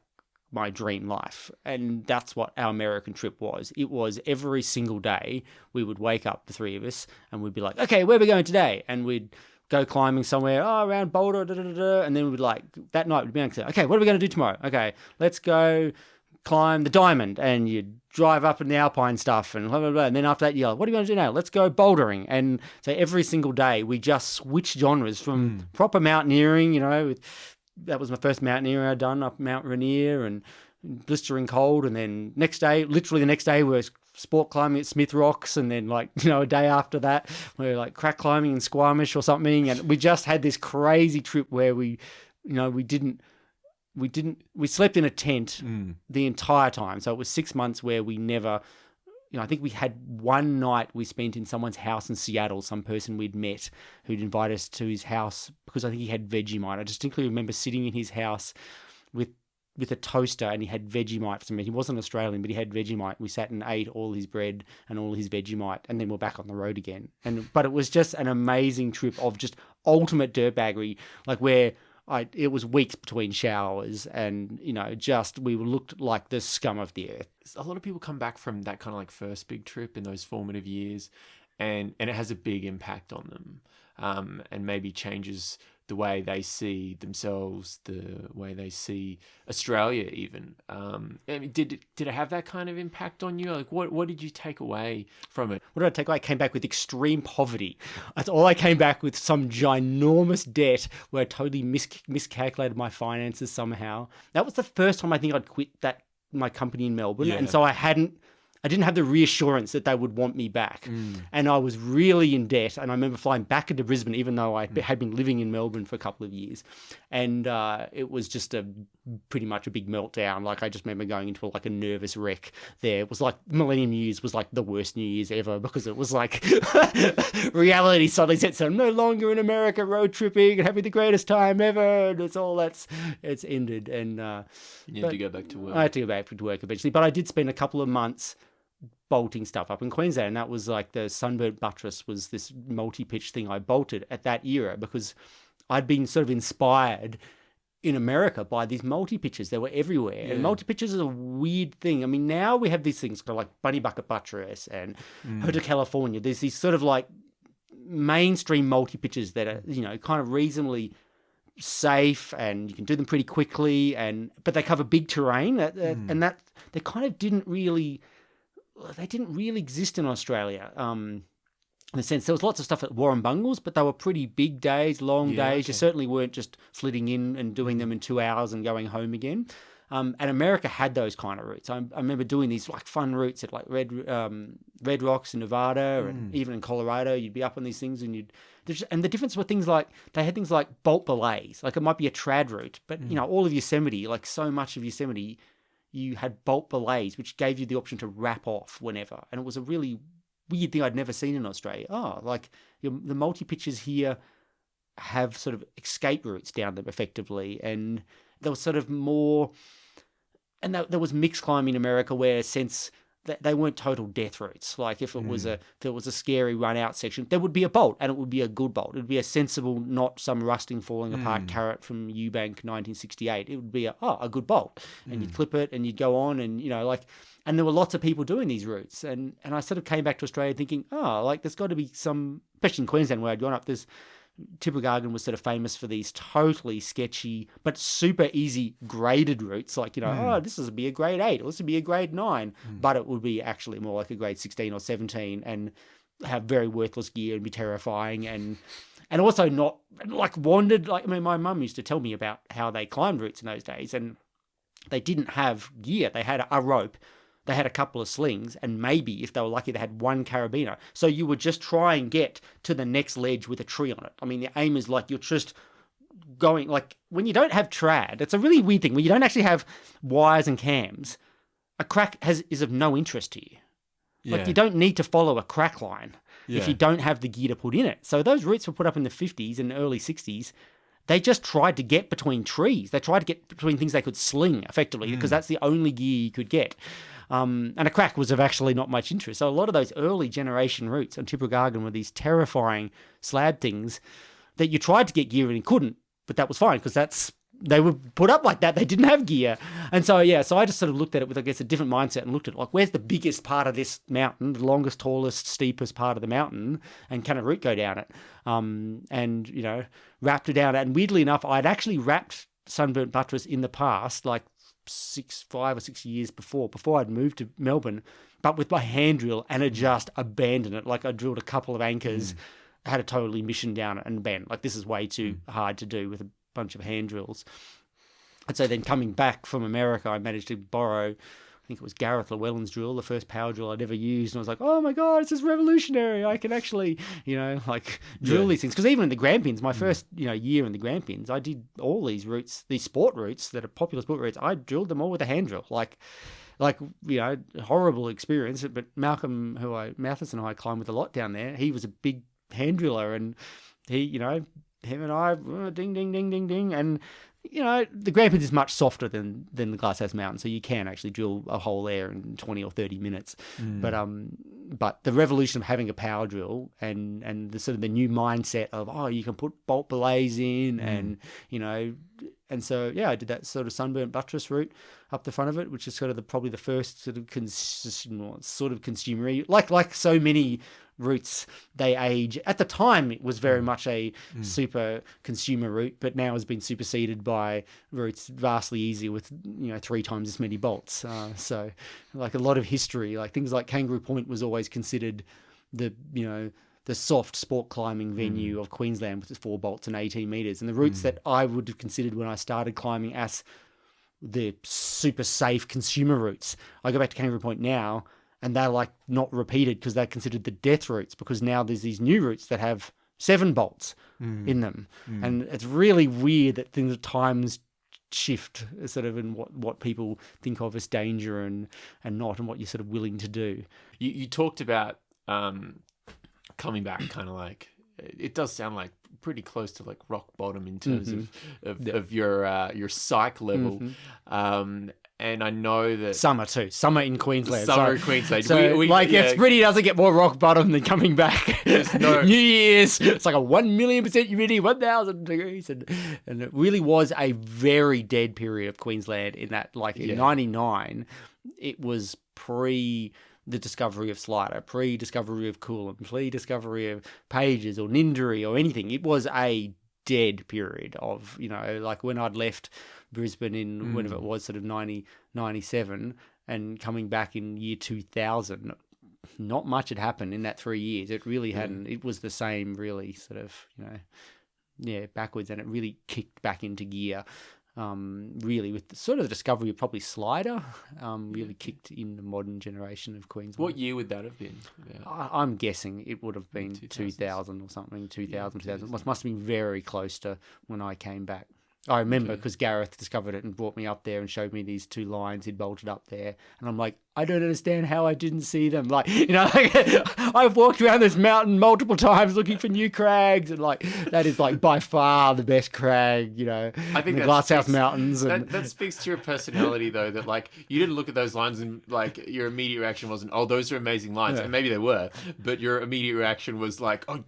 my dream life. And that's what our American trip was. It was every single day we would wake up, the three of us, and we'd be like, okay, where are we going today? And we'd go climbing somewhere, around Boulder, and then we'd like, that night we'd be like, okay, what are we going to do tomorrow? Okay, let's go climb the Diamond, and you'd drive up in the Alpine stuff, and blah, blah, blah. And then after that, you're like, what are you going to do now? Let's go bouldering. And so every single day we just switched genres from proper mountaineering, that was my first mountaineering I'd done up Mount Rainier and blistering cold. And then literally the next day, we were sport climbing at Smith Rocks. And then a day after that, we were like crack climbing in Squamish or something. And we just had this crazy trip where we slept in a tent the entire time. So it was 6 months where we never, I think we had one night we spent in someone's house in Seattle, some person we'd met who'd invite us to his house because I think he had Vegemite. I distinctly remember sitting in his house with a toaster, and he had Vegemite for me. He wasn't Australian, but he had Vegemite. We sat and ate all his bread and all his Vegemite, and then we're back on the road again. But it was just an amazing trip of just ultimate dirtbaggery, like where it was weeks between showers, and we looked like the scum of the earth. A lot of people come back from that kind of like first big trip in those formative years, and it has a big impact on them, and maybe changes the way they see themselves, the way they see Australia even. I mean, did it have that kind of impact on you? Like, what did you take away from it? What did I take away? I came back with extreme poverty. That's all. I came back with some ginormous debt where I totally miscalculated my finances somehow. That was the first time I think I'd quit my company in Melbourne. And so I didn't have the reassurance that they would want me back. And I was really in debt. And I remember flying back into Brisbane, even though I had been living in Melbourne for a couple of years. And it was just pretty much a big meltdown. Like, I just remember going into a nervous wreck there. It was like Millennium New Year's was like the worst New Year's ever, because it was like reality suddenly set. So I'm no longer in America road tripping and having the greatest time ever. And it's ended. And you had to go back to work. I had to go back to work eventually. But I did spend a couple of months bolting stuff up in Queensland, and that was like the Sunburnt Buttress was this multi-pitch thing I bolted at that era because I'd been sort of inspired in America by these multi-pitches. They were everywhere. And multi-pitches is a weird thing. I mean, now we have these things called like Bunny Bucket Buttress and Hotel California. There's these sort of like mainstream multi-pitches that are, kind of reasonably safe, and you can do them pretty quickly, but they cover big terrain, and that they kind of didn't really exist in Australia. In a sense, there was lots of stuff at Warrumbungles, but they were pretty big days, long days. You certainly weren't just flitting in and doing them in 2 hours and going home again. And America had those kind of routes. I remember doing these like fun routes at like Red Rocks in Nevada, and even in Colorado. You'd be up on these things, and the difference were things like they had things like bolt belays. Like, it might be a trad route, but all of Yosemite, like so much of Yosemite, you had bolt belays, which gave you the option to wrap off whenever. And it was a really weird thing I'd never seen in Australia. The multi-pitches here have sort of escape routes down them effectively. And there was sort of more... And there was mixed climbing in America where, since they weren't total death routes. Like if it was a scary run out section, there would be a bolt, and it would be a good bolt. It would be a sensible, not some rusting, falling apart carrot from Eubank 1968. It would be a good bolt, and you'd clip it and you'd go on, and and there were lots of people doing these routes, and I sort of came back to Australia thinking, there's got to be some, especially in Queensland where I'd grown up. Tippergargan was sort of famous for these totally sketchy but super easy graded routes, like, this would be a grade 8 or this would be a grade 9, but it would be actually more like a grade 16 or 17 and have very worthless gear and be terrifying and also not like wandered. Like, I mean, my mum used to tell me about how they climbed routes in those days, and they didn't have gear. They had a rope. They had a couple of slings, and maybe, if they were lucky, they had one carabiner. So you would just try and get to the next ledge with a tree on it. I mean, the aim is like you're just going, like, when you don't have trad, it's a really weird thing. When you don't actually have wires and cams, a crack is of no interest to you. Yeah. Like, you don't need to follow a crack line if you don't have the gear to put in it. So those routes were put up in the 50s and early 60s. They just tried to get between trees. They tried to get between things they could sling, effectively, because that's the only gear you could get. And a crack was of actually not much interest. So a lot of those early generation routes on Tippergargan were these terrifying slab things that you tried to get gear in and couldn't, but that was fine because they were put up like that. They didn't have gear. And so, so I just sort of looked at it with, I guess, a different mindset and looked at, like, where's the biggest part of this mountain, the longest, tallest, steepest part of the mountain, and can a route go down it? And, wrapped it down. And weirdly enough, I'd actually wrapped Sunburnt Buttress in the past, like 5 or 6 years before I'd moved to Melbourne, but with my hand drill, and had just abandoned it. Like, I drilled a couple of anchors, had a totally mission down it and abandoned. Like, this is way too hard to do with a bunch of hand drills. And so then coming back from America, I managed to borrow, I think it was Gareth Llewellyn's drill, the first power drill I'd ever used. And I was like, oh my God, this is revolutionary. I can actually, drill these things. Because even in the Grampians, my first, year in the Grampians, I did all these routes, these sport routes that are popular sport routes. I drilled them all with a hand drill. Like, horrible experience. But Mathis and I climbed with a lot down there. He was a big hand driller, and he, him and I, ding, ding, ding, ding, ding. And, the Grampians is much softer than the Glasshouse Mountain, so you can actually drill a hole there in 20 or 30 minutes. But the revolution of having a power drill and the sort of the new mindset of, you can put bolt belays in and so, I did that sort of Sunburnt Buttress route up the front of it, which is sort of probably the first sort of consumer, like so many routes, they age. At the time, it was very much a super consumer route, but now has been superseded by routes vastly easier with 3 times as many bolts. So, like, a lot of history, like things like Kangaroo Point was always considered the soft sport climbing venue of Queensland with its 4 bolts and 18 meters, and the routes that I would have considered when I started climbing as the super safe consumer routes. I go back to Kangaroo Point now, and they're like not repeated because they're considered the death routes, because now there's these new routes that have 7 bolts in them. And it's really weird that things at times shift sort of in what people think of as danger and not, and what you're sort of willing to do. You talked about coming back, kind of like, it does sound like pretty close to like rock bottom in terms of your psych level. And I know that summer in Queensland. In Queensland. So it pretty doesn't get more rock bottom than coming back. New Year's, it's like a 1,000,000% humidity, 1,000 degrees. And it really was a very dead period of Queensland in that, like, in 99, it was pre the discovery of Slider, pre-discovery of Coolum, pre-discovery of Pages or Ninderry or anything. It was a dead period of, like when I'd left Brisbane in whenever it was, sort of 97, and coming back in year 2000, not much had happened in that 3 years. It really hadn't. It was the same, really, sort of, backwards, and it really kicked back into gear. Really, with sort of the discovery of probably Slider, really kicked in the modern generation of Queensland. What year would that have been? I'm guessing it would have been 2000 or something, 2000. Must have been very close to when I came back. I remember because Gareth discovered it and brought me up there and showed me these 2 lines he'd bolted up there. And I'm like, I don't understand how I didn't see them. Like, like, I've walked around this mountain multiple times looking for new crags, and like that is like by far the best crag, I think the Glasshouse Mountains. And that speaks to your personality, though, that like you didn't look at those lines and like your immediate reaction wasn't, "Oh, those are amazing lines," and maybe they were, but your immediate reaction was like, "Oh,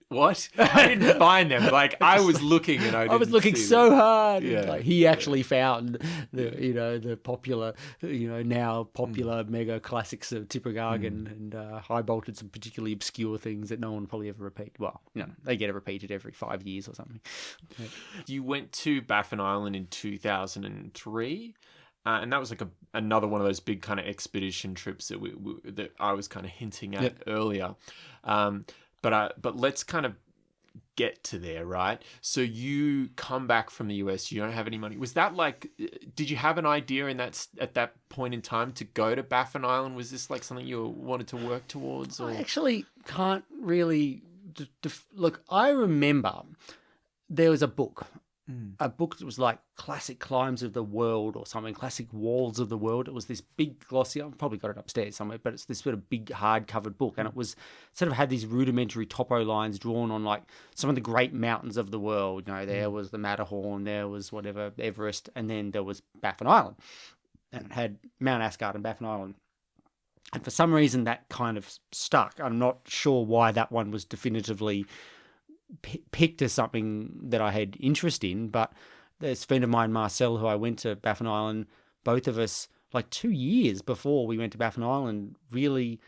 what? I didn't find them." Like I was looking and I was looking so them. hard. Yeah. Like he actually found the popular, now popular mega classics of Tippergargan and high bolted some particularly obscure things that no one will probably ever repeat. Well, they get repeated every 5 years or something. Yeah. You went to Baffin Island in 2003. And that was like another one of those big kind of expedition trips that that I was kind of hinting at earlier. But let's kind of get to there, right? So you come back from the US, you don't have any money. Was that like, did you have an idea at that point in time to go to Baffin Island? Was this like something you wanted to work towards? Or? I actually can't really look. I remember there was a book that was like Classic Climbs of the World or something, Classic Walls of the World. It was this big glossy, I've probably got it upstairs somewhere, but it's this sort of big hard-covered book, and it was sort of had these rudimentary topo lines drawn on like some of the great mountains of the world. There was the Matterhorn, there was whatever, Everest, and then there was Baffin Island. And it had Mount Asgard and Baffin Island. And for some reason that kind of stuck. I'm not sure why that one was definitively picked as something that I had interest in, but this friend of mine, Marcel, who I went to Baffin Island, both of us, like 2 years before we went to Baffin Island, really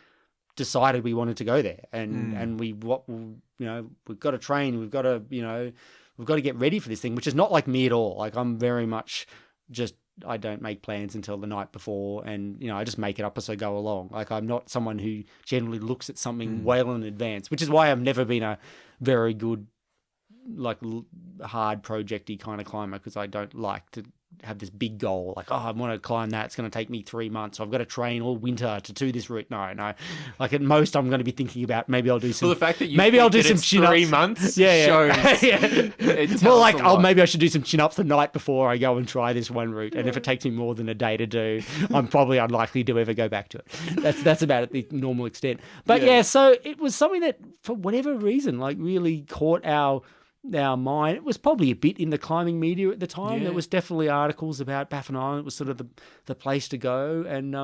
decided we wanted to go there. And we've got to train, we've got to get ready for this thing, which is not like me at all. Like I'm very much just, I don't make plans until the night before, and I just make it up as I go along. Like I'm not someone who generally looks at something well in advance, which is why I've never been a very good, like hard projecty kind of climber, because I don't like to have this big goal. Like, I want to climb that. It's going to take me 3 months. So I've got to train all winter to do this route. No. Like at most, I'm going to be thinking about maybe I'll do some. Well, the fact that I'll do some chin-ups. 3 months, shows. Well, like maybe I should do some chin-ups the night before I go and try this one route. And if it takes me more than a day to do, I'm probably unlikely to ever go back to it. That's about at the normal extent. But so it was something that, for whatever reason, like really caught our mind. It was probably a bit in the climbing media at the time. Yeah. There was definitely articles about Baffin Island. It was sort of the place to go, and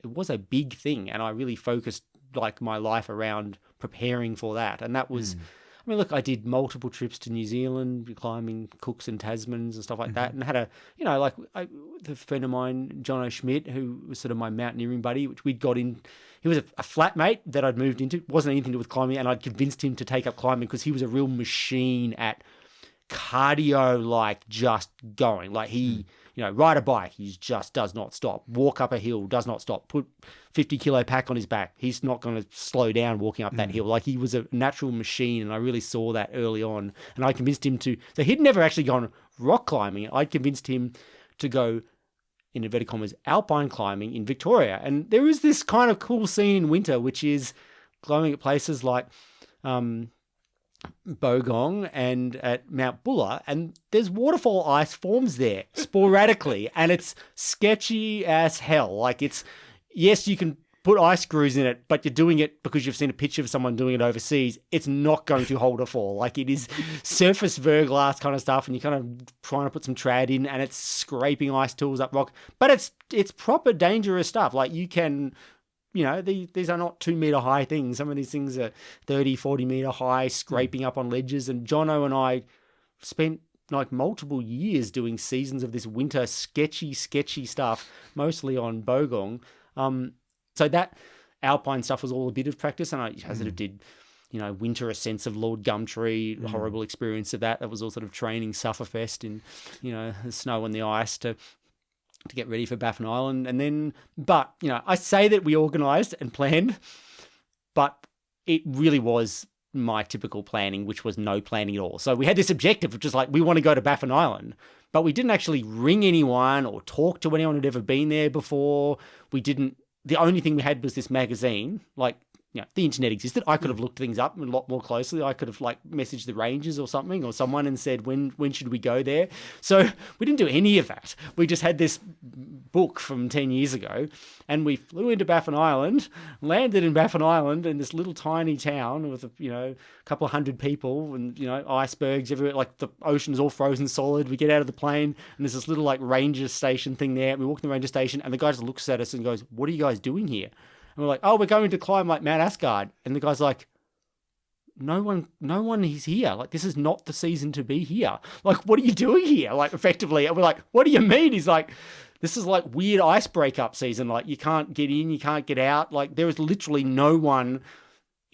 it was a big thing. And I really focused like my life around preparing for that. And that was, I mean, look, I did multiple trips to New Zealand, climbing Cooks and Tasmans and stuff like that, and had a, the friend of mine, John O'Schmidt, who was sort of my mountaineering buddy, which we'd got in. He was a flatmate that I'd moved into. It wasn't anything to do with climbing, and I'd convinced him to take up climbing because he was a real machine at cardio, like just going. Like he, ride a bike, he just does not stop. Walk up a hill, does not stop. Put 50-kilo pack on his back, he's not going to slow down walking up that hill. Like he was a natural machine, and I really saw that early on. And I convinced him to, so he'd never actually gone rock climbing. I convinced him to go, in inverted commas, alpine climbing in Victoria. And there is this kind of cool scene in winter, which is climbing at places like Bogong and at Mount Buller, and there's waterfall ice forms there sporadically, and it's sketchy as hell. Like it's, yes, you can put ice screws in it, but you're doing it because you've seen a picture of someone doing it overseas. It's not going to hold a fall. Like it is surface verglass kind of stuff, and you're kind of trying to put some trad in, and it's scraping ice tools up rock. But it's proper dangerous stuff. Like you can, these are not 2 meter high things. Some of these things are 30, 40 meter high, scraping up on ledges. And Jono and I spent like multiple years doing seasons of this winter sketchy stuff, mostly on Bogong. So that alpine stuff was all a bit of practice, and I sort of did, winter ascents of Lord Gumtree, horrible experience of that. That was all sort of training Sufferfest in, the snow and the ice to get ready for Baffin Island. And then, but, I say that we organised and planned, but it really was my typical planning, which was no planning at all. So we had this objective, which is like, we want to go to Baffin Island, but we didn't actually ring anyone or talk to anyone who'd ever been there before. The only thing we had was this magazine, like, the internet existed, I could have looked things up a lot more closely. I could have like messaged the rangers or something or someone and said, when should we go there? So we didn't do any of that. We just had this book from 10 years ago, and we flew into Baffin Island, landed in Baffin Island in this little tiny town with, a couple of hundred people and, icebergs everywhere. Like the ocean's all frozen solid. We get out of the plane and there's this little like ranger station thing there. We walk in the ranger station and the guy just looks at us and goes, "What are you guys doing here?" And we're like, "Oh, we're going to climb like Mount Asgard." And the guy's like, no one is here. Like, this is not the season to be here. Like, what are you doing here? Like, effectively. And we're like, "What do you mean?" He's like, "This is like weird ice breakup season. Like, you can't get in, you can't get out. Like, there is literally no one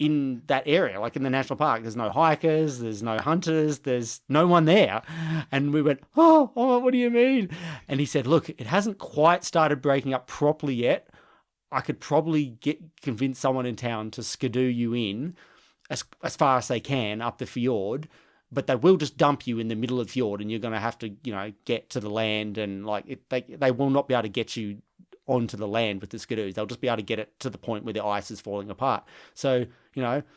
in that area, like in the national park. There's no hikers, there's no hunters, there's no one there." And we went, oh, what do you mean? And he said, "Look, it hasn't quite started breaking up properly yet. I could probably convince someone in town to skidoo you in as far as they can up the fjord, but they will just dump you in the middle of the fjord and you're going to have to, get to the land, and like they will not be able to get you onto the land with the skidoos. They'll just be able to get it to the point where the ice is falling apart." So,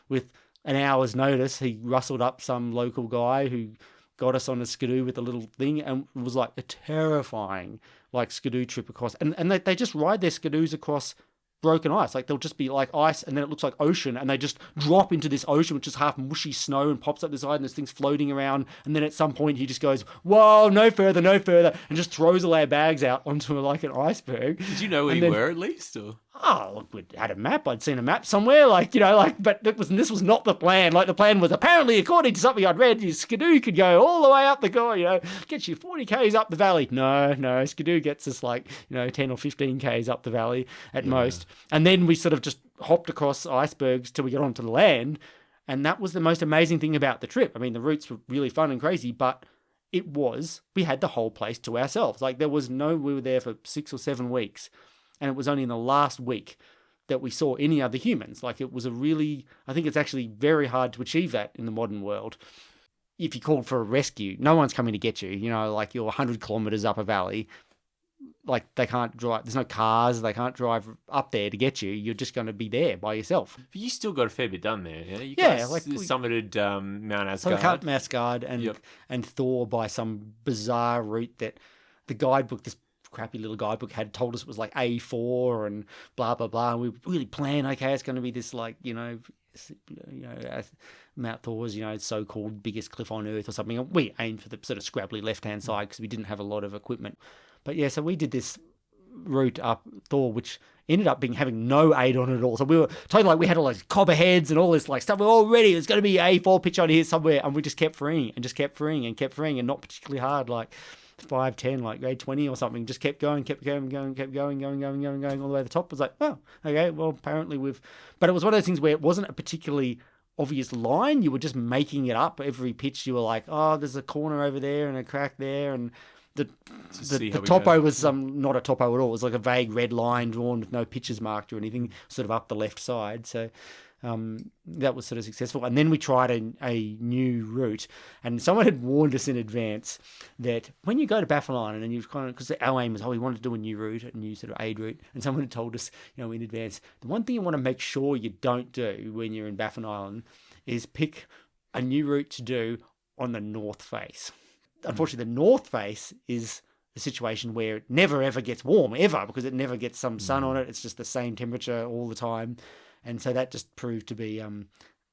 with an hour's notice, he rustled up some local guy who got us on a skidoo with a little thing, and it was like a terrifying like skidoo trip across. And they just ride their skidoos across broken ice. Like, they'll just be like ice and then it looks like ocean, and they just drop into this ocean which is half mushy snow and pops up the side and there's things floating around, and then at some point he just goes, "Whoa, no further," and just throws all our bags out onto like an iceberg. Did you know where you were at least? Or? Oh, look, we had a map. I'd seen a map somewhere, but this was not the plan. Like, the plan was, apparently, according to something I'd read, your skidoo could go all the way up the gets you 40 k's up the valley. No, skidoo gets us 10 or 15 k's up the valley at most. And then we sort of just hopped across icebergs till we got onto the land. And that was the most amazing thing about the trip. I mean, the routes were really fun and crazy, but we had the whole place to ourselves. Like, we were there for 6 or 7 weeks. And it was only in the last week that we saw any other humans. Like, it was I think it's actually very hard to achieve that in the modern world. If you called for a rescue, no one's coming to get you. Like, you're 100 kilometers up a valley. Like, they can't drive. There's no cars. They can't drive up there to get you. You're just going to be there by yourself. But you still got a fair bit done there. Yeah, you guys summited Mount Asgard. So we cut Mount Asgard and Thor by some bizarre route that the guidebook, this crappy little guidebook, had told us it was like A4 and blah blah blah, and we really planned, okay, it's going to be this Mount Thor's so-called biggest cliff on earth or something, and we aimed for the sort of scrabbly left-hand side because we didn't have a lot of equipment. But yeah, so we did this route up Thor, which ended up having no aid on it at all. So we were totally we had all those copper heads and all this stuff. We're all ready. There's going to be an A4 pitch on here somewhere, and we just kept freeing and not particularly hard, like 5, 10, like grade 20 or something. Just kept going all the way to the top. It was like, oh, okay, well, apparently but it was one of those things where it wasn't a particularly obvious line. You were just making it up. Every pitch you were like, oh, there's a corner over there and a crack there, and the topo was not a topo at all. It was like a vague red line drawn with no pitches marked or anything, sort of up the left side. So that was sort of successful. And then we tried a new route, and someone had warned us in advance that when you go to Baffin Island, and you've because our aim was, we wanted to do a new route, a new sort of aid route, and someone had told us, in advance, the one thing you want to make sure you don't do when you're in Baffin Island is pick a new route to do on the north face. Unfortunately, the north face is a situation where it never ever gets warm, ever, because it never gets some sun on it. It's just the same temperature all the time. And so that just proved to be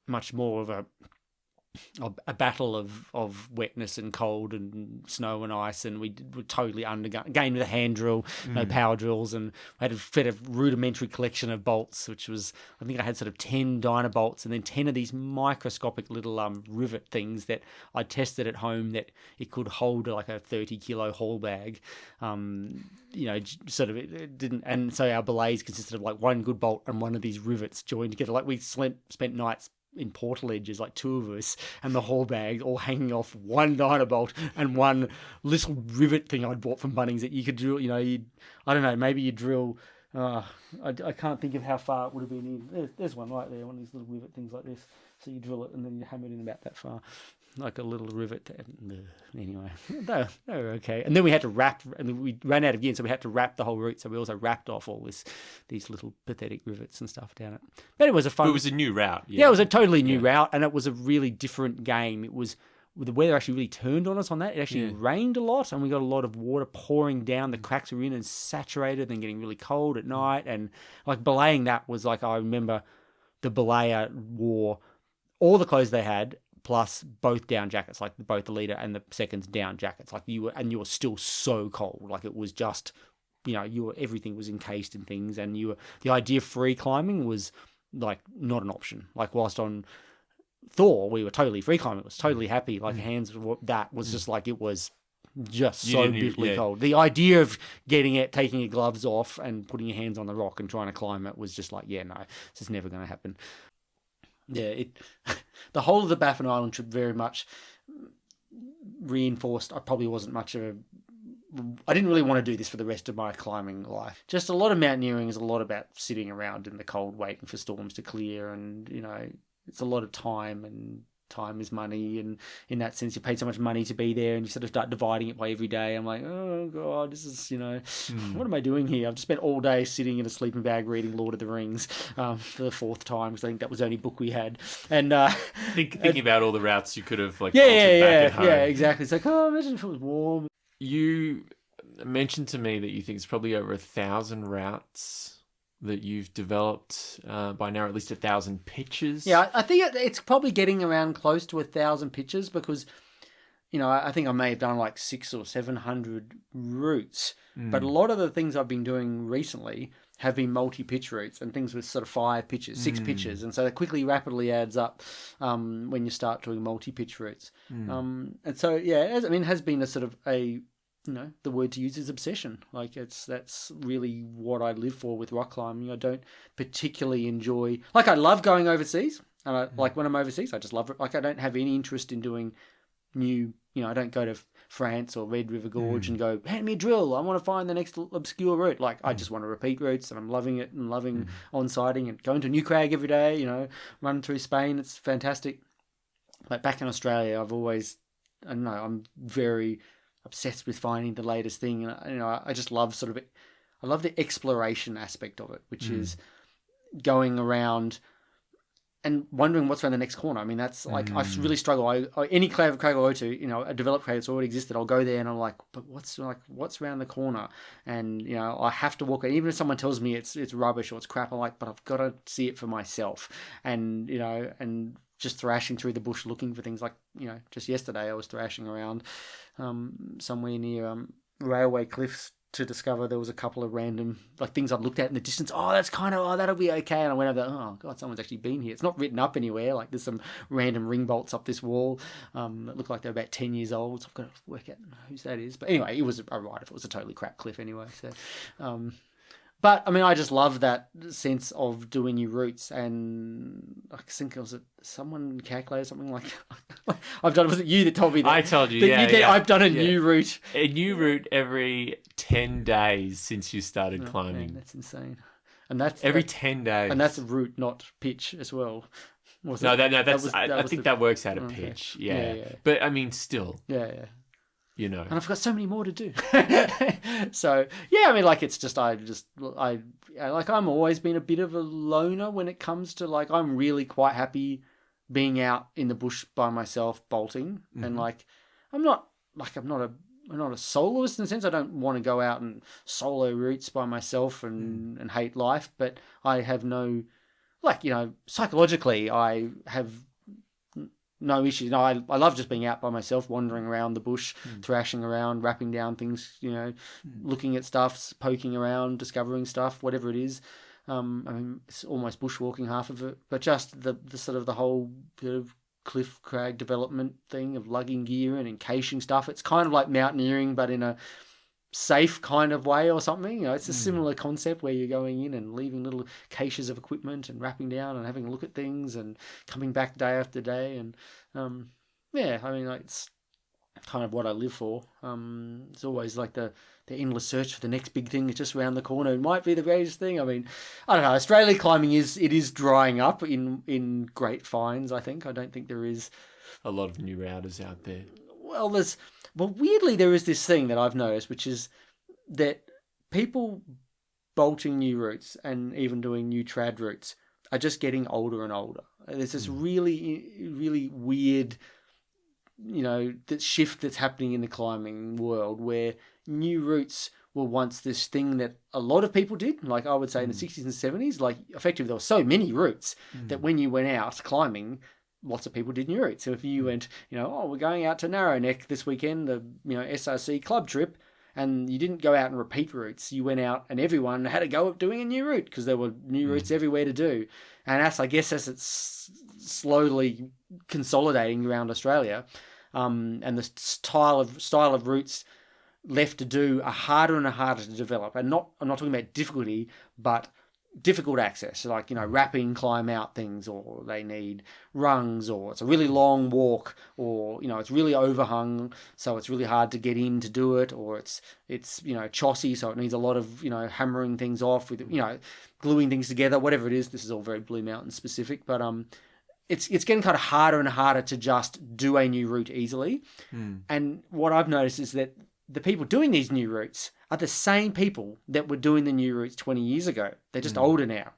much more of a battle of wetness and cold and snow and ice, and we were totally gained with a hand drill, no power drills, and I had a rudimentary collection of bolts, which was, I think I had sort of 10 Dynabolts and then 10 of these microscopic little rivet things that I tested at home that it could hold like a 30-kilo haul bag. Sort of it didn't, and so our belays consisted of like one good bolt and one of these rivets joined together. Like, we spent nights in portaledges, like 2 of us, and the whole bag all hanging off one Dynabolt and one little rivet thing I'd bought from Bunnings that you could drill. I don't know, maybe you drill. I can't think of how far it would have been in. There's one right there, one of these little rivet things like this. So you drill it and then you hammer it in about that far. like a little rivet. Anyway, they were okay. And then we had to wrap, and we ran out of gear, so we had to wrap the whole route. So we also wrapped off all these little pathetic rivets and stuff down it. But it was a fun. But it was a new route. Yeah, it was a totally new route, and it was a really different game. It was. The weather actually really turned on us on that. It actually rained a lot, and we got a lot of water pouring down. The cracks were in and saturated, and getting really cold at night. And like belaying that was like, I remember the belayer wore all the clothes they had, plus both down jackets, like both the leader and the second's down jackets. Like you were still so cold. Like it was just, everything was encased in things, and the idea of free climbing was like not an option. Like whilst on Thor, we were totally free climbing. It was totally happy. Like hands, that was just like, it was just so bitterly cold. The idea of taking your gloves off and putting your hands on the rock and trying to climb it was just like, no, it's just never going to happen. Yeah, the whole of the Baffin Island trip very much reinforced. I probably wasn't I didn't really want to do this for the rest of my climbing life. Just a lot of mountaineering is a lot about sitting around in the cold waiting for storms to clear, and it's a lot of time, and time is money, and in that sense you paid so much money to be there, and you sort of start dividing it by every day. I'm like, oh god, this is what am I doing here? I've just spent all day sitting in a sleeping bag reading Lord of the Rings for the fourth time, because I think that was the only book we had, and thinking about all the routes you could have back yeah at home. Exactly. It's like, imagine if it was warm. You mentioned to me that you think it's probably over 1,000 routes that you've developed by now, at least 1,000 pitches. Yeah, I think it's probably getting around close to 1,000 pitches, because, I think I may have done like 600 or 700 routes, but a lot of the things I've been doing recently have been multi-pitch routes and things with sort of 5 pitches, 6 pitches, and so that rapidly adds up when you start doing multi-pitch routes. And so, it has been a sort of the word to use is obsession. Like that's really what I live for with rock climbing. I don't particularly enjoy, like I love going overseas, and like when I'm overseas, I just love it. Like I don't have any interest in doing new, I don't go to France or Red River Gorge and go, hand me a drill, I want to find the next obscure route. Like I just want to repeat routes, and I'm loving it and loving on-sighting and going to a new crag every day, run through Spain. It's fantastic. Like back in Australia, I'm very obsessed with finding the latest thing, and I just love I love the exploration aspect of it, which is going around and wondering what's around the next corner. I mean, that's like I really struggle. Any crag I go to, a developed crag that's already existed, I'll go there and I'm like, but what's around the corner? And I have to walk it. Even if someone tells me it's rubbish or it's crap, I'm like, but I've got to see it for myself. And and just thrashing through the bush looking for things, like just yesterday I was thrashing around somewhere near railway cliffs to discover there was a couple of random things I'd looked at in the distance. That'll be okay. And I went over, oh god, someone's actually been here. It's not written up anywhere. Like there's some random ring bolts up this wall that look like they're about 10 years old. So I've got to work out whose that is. But anyway, it was a write-off. It was a totally crap cliff anyway. So but I mean, I just love that sense of doing new routes, and I think it was someone calculated something like I've done. Was it you that told me that? I told you. I've done a new route. A new route every 10 days since you started climbing. Man, that's insane. And that's every 10 days. And that's a route, not pitch as well. I think that works out of pitch. Yeah. But I mean, still. Yeah. And I've got so many more to do. So yeah, I mean, it's just I'm always been a bit of a loner when it comes to I'm really quite happy being out in the bush by myself bolting, and I'm not a soloist in the sense I don't want to go out and solo routes by myself and hate life, but I have no psychologically I have no issues. No, I love just being out by myself, wandering around the bush, thrashing around, wrapping down things, looking at stuff, poking around, discovering stuff, whatever it is. I mean, it's almost bushwalking, half of it, but just the sort of the whole sort of cliff crag development thing of lugging gear and encasing stuff. It's kind of like mountaineering, but in a safe kind of way or something. It's a similar concept where you're going in and leaving little caches of equipment and wrapping down and having a look at things and coming back day after day. And I mean, it's kind of what I live for. It's always the endless search for the next big thing. It's just around the corner. It might be the greatest thing. I mean, I don't know. Australia climbing is drying up in great finds. I think. I don't think there is a lot of new routers out there. Well, weirdly there is this thing that I've noticed, which is that people bolting new routes and even doing new trad routes are just getting older and older. There's this really, really weird, that shift that's happening in the climbing world where new routes were once this thing that a lot of people did. Like I would say in the 60s and 70s, like effectively there were so many routes that when you went out climbing, lots of people did new routes. So if you went, we're going out to Narrow Neck this weekend, the SRC club trip, and you didn't go out and repeat routes. You went out and everyone had a go at doing a new route because there were new routes everywhere to do. And as it's slowly consolidating around Australia, and the style of routes left to do are harder and harder to develop. And I'm not talking about difficulty, but difficult access. So like, wrapping, climb out things, or they need rungs, or it's a really long walk, or, it's really overhung, so it's really hard to get in to do it, or it's chossy, so it needs a lot of, hammering things off with, gluing things together, whatever it is. This is all very Blue Mountain specific, but it's getting kind of harder and harder to just do a new route easily. And what I've noticed is that the people doing these new routes are the same people that were doing the new routes 20 years ago. They're just older now.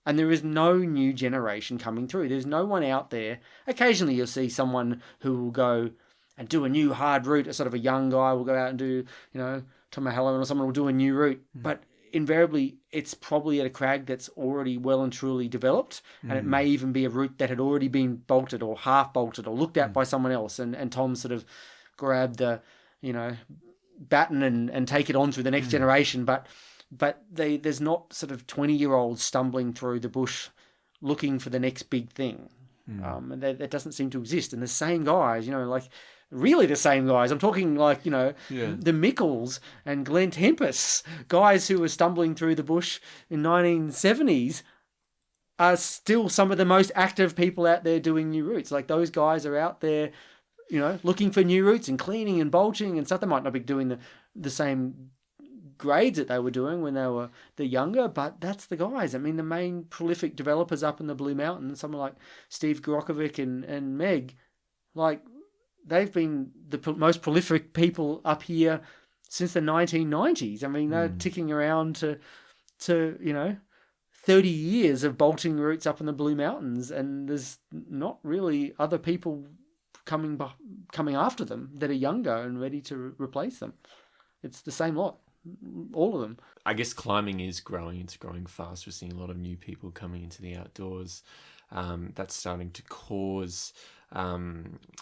And there is no new generation coming through. There's no one out there. Occasionally you'll see someone who will go and do a new hard route. A sort of a young guy will go out and do, Tom O'Halloran or someone will do a new route. But invariably it's probably at a crag that's already well and truly developed. And it may even be a route that had already been bolted or half bolted or looked at by someone else. And Tom sort of grabbed the, baton and take it on through the next generation. But there's not sort of 20-year-olds stumbling through the bush looking for the next big thing. And that doesn't seem to exist. And the same guys, like really the same guys. I'm talking like, the Mickles and Glenn Tempest, guys who were stumbling through the bush in 1970s, are still some of the most active people out there doing new routes. Like those guys are out there, looking for new routes and cleaning and bolting and stuff. They might not be doing the same grades that they were doing when they were the younger, but that's the guys. I mean, the main prolific developers up in the Blue Mountains, someone like Steve Gorokovic and Meg, like they've been the most prolific people up here since the 1990s. I mean, they're ticking around to 30 years of bolting routes up in the Blue Mountains, and there's not really other people coming after them that are younger and ready to replace them. It's the same lot, all of them. I guess climbing is growing. It's growing fast. We're seeing a lot of new people coming into the outdoors. That's starting to cause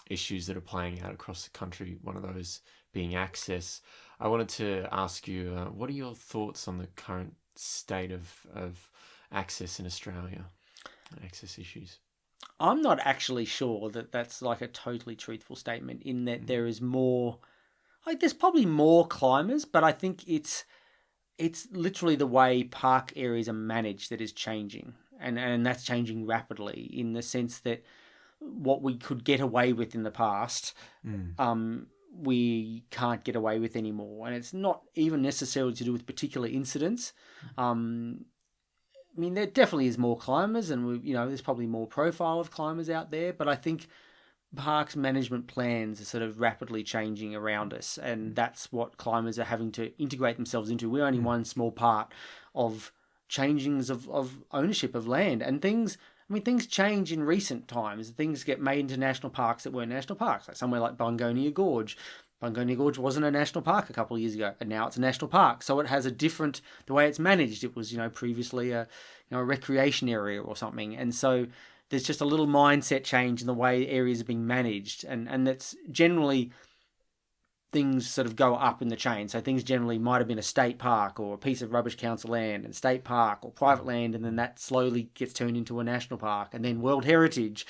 issues that are playing out across the country, one of those being access. I wanted to ask you, what are your thoughts on the current state of access in Australia, access issues? I'm not actually sure that that's like a totally truthful statement, in that there is more, like there's probably more climbers, but I think it's literally the way park areas are managed that is changing, and that's changing rapidly, in the sense that what we could get away with in the past, we can't get away with anymore. And it's not even necessarily to do with particular incidents. I mean, there definitely is more climbers, and there's probably more profile of climbers out there, but I think parks management plans are sort of rapidly changing around us, and that's what climbers are having to integrate themselves into. We're only one small part of changings of ownership of land, and things change in recent times. Things get made into national parks that weren't national parks, like somewhere like Bungonia Gorge. Bungonia Gorge wasn't a national park a couple of years ago, and now it's a national park. So it has the way it's managed. It was, previously a recreation area or something. And so there's just a little mindset change in the way areas are being managed. And that's generally, things sort of go up in the chain. So things generally might have been a state park or a piece of rubbish council land and state park or private land, and then that slowly gets turned into a national park, and then World Heritage,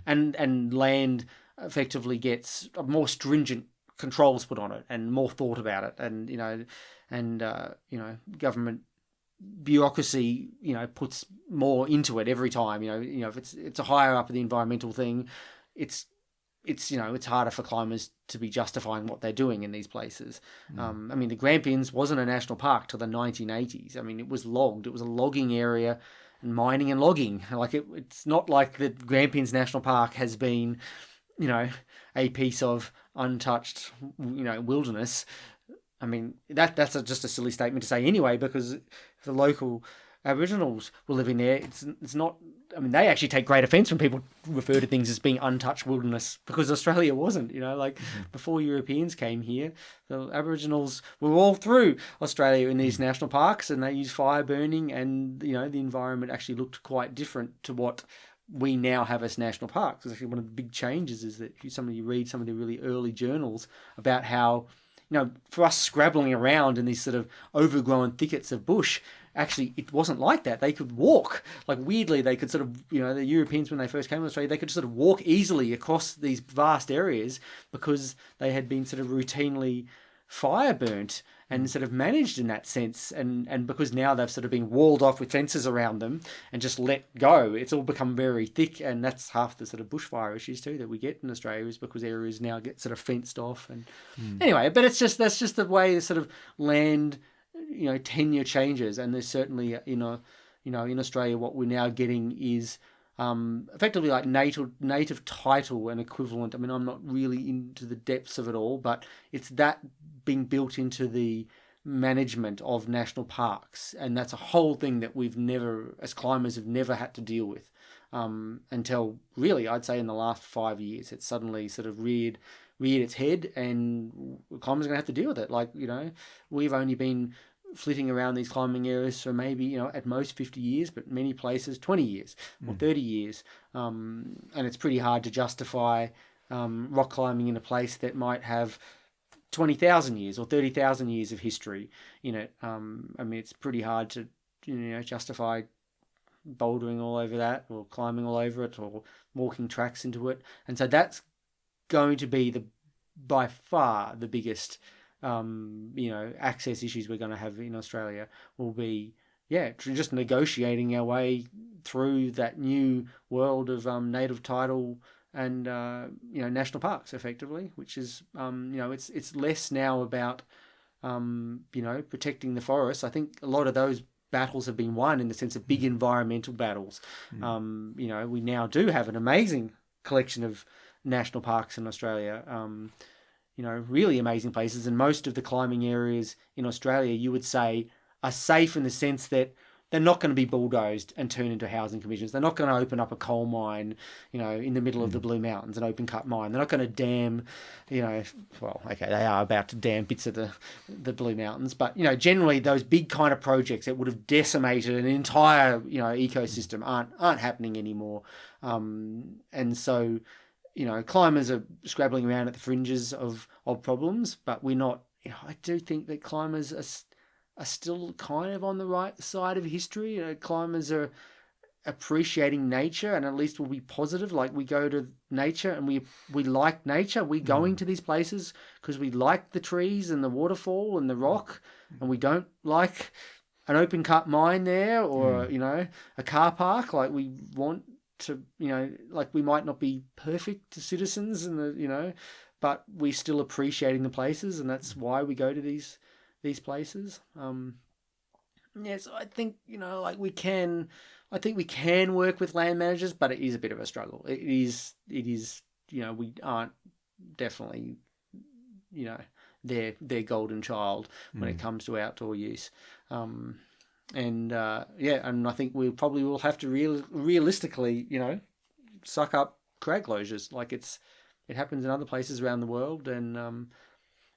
and land effectively gets a more stringent controls put on it and more thought about it, and government bureaucracy puts more into it every time. If it's a higher up of the environmental thing, it's harder for climbers to be justifying what they're doing in these places. I mean, the Grampians wasn't a national park till the 1980s. I mean, it was logged. It was a logging area, and mining and logging. Like it's not like the Grampians National Park has been a piece of untouched, wilderness. I mean, that's just a silly statement to say anyway, because if the local Aboriginals were living there, it's not. I mean, they actually take great offence when people refer to things as being untouched wilderness, because Australia wasn't. Before Europeans came here, the Aboriginals were all through Australia in these national parks, and they used fire burning, and the environment actually looked quite different to what we now have as national parks. Actually, one of the big changes is that you read some of the really early journals about how, for us scrabbling around in these sort of overgrown thickets of bush, actually it wasn't like that. They could walk. Like, weirdly, they could sort of, the Europeans, when they first came to Australia, they could sort of walk easily across these vast areas because they had been sort of routinely fire burnt and sort of managed in that sense, and because now they've sort of been walled off with fences around them and just let go, it's all become very thick. And that's half the sort of bushfire issues too that we get in Australia, is because areas now get sort of fenced off. And anyway, but that's just the way the sort of land tenure changes. And there's certainly in Australia, what we're now getting is effectively like native title and equivalent. I mean, I'm not really into the depths of it all, but it's that being built into the management of national parks, and that's a whole thing that we've never, as climbers, have never had to deal with until really, I'd say, in the last 5 years. It's suddenly sort of reared its head, and climbers are going to have to deal with it. Like, we've only been flitting around these climbing areas for maybe, at most 50 years, but many places 20 years or 30 years. And it's pretty hard to justify rock climbing in a place that might have 20,000 years or 30,000 years of history in it. I mean, it's pretty hard to, justify bouldering all over that, or climbing all over it, or walking tracks into it. And so that's going to be by far the biggest access issues we're going to have in Australia, will be just negotiating our way through that new world of native title and national parks, effectively, which is it's less now about protecting the forests. I think a lot of those battles have been won in the sense of big environmental battles. We now do have an amazing collection of national parks in Australia. Really amazing places, and most of the climbing areas in Australia, you would say, are safe in the sense that they're not going to be bulldozed and turned into housing commissions. They're not going to open up a coal mine, in the middle of the Blue Mountains, an open cut mine. They're not going to dam, they are about to dam bits of the Blue Mountains, but generally those big kind of projects that would have decimated an entire ecosystem aren't happening anymore, and so. Climbers are scrabbling around at the fringes of problems, but we're not. I do think that climbers are still kind of on the right side of history. Climbers are appreciating nature, and at least will be positive. Like, we go to nature and we like nature. We're going to these places because we like the trees and the waterfall and the rock, and we don't like an open cut mine there, or a car park. Like, we want to, like, we might not be perfect citizens but we're still appreciating the places, and that's why we go to these places. So I think, we can work with land managers, but it is a bit of a struggle. It is, we aren't definitely, their golden child when it comes to outdoor use. And I think we probably will have to realistically, suck up crag closures. Like, it happens in other places around the world, and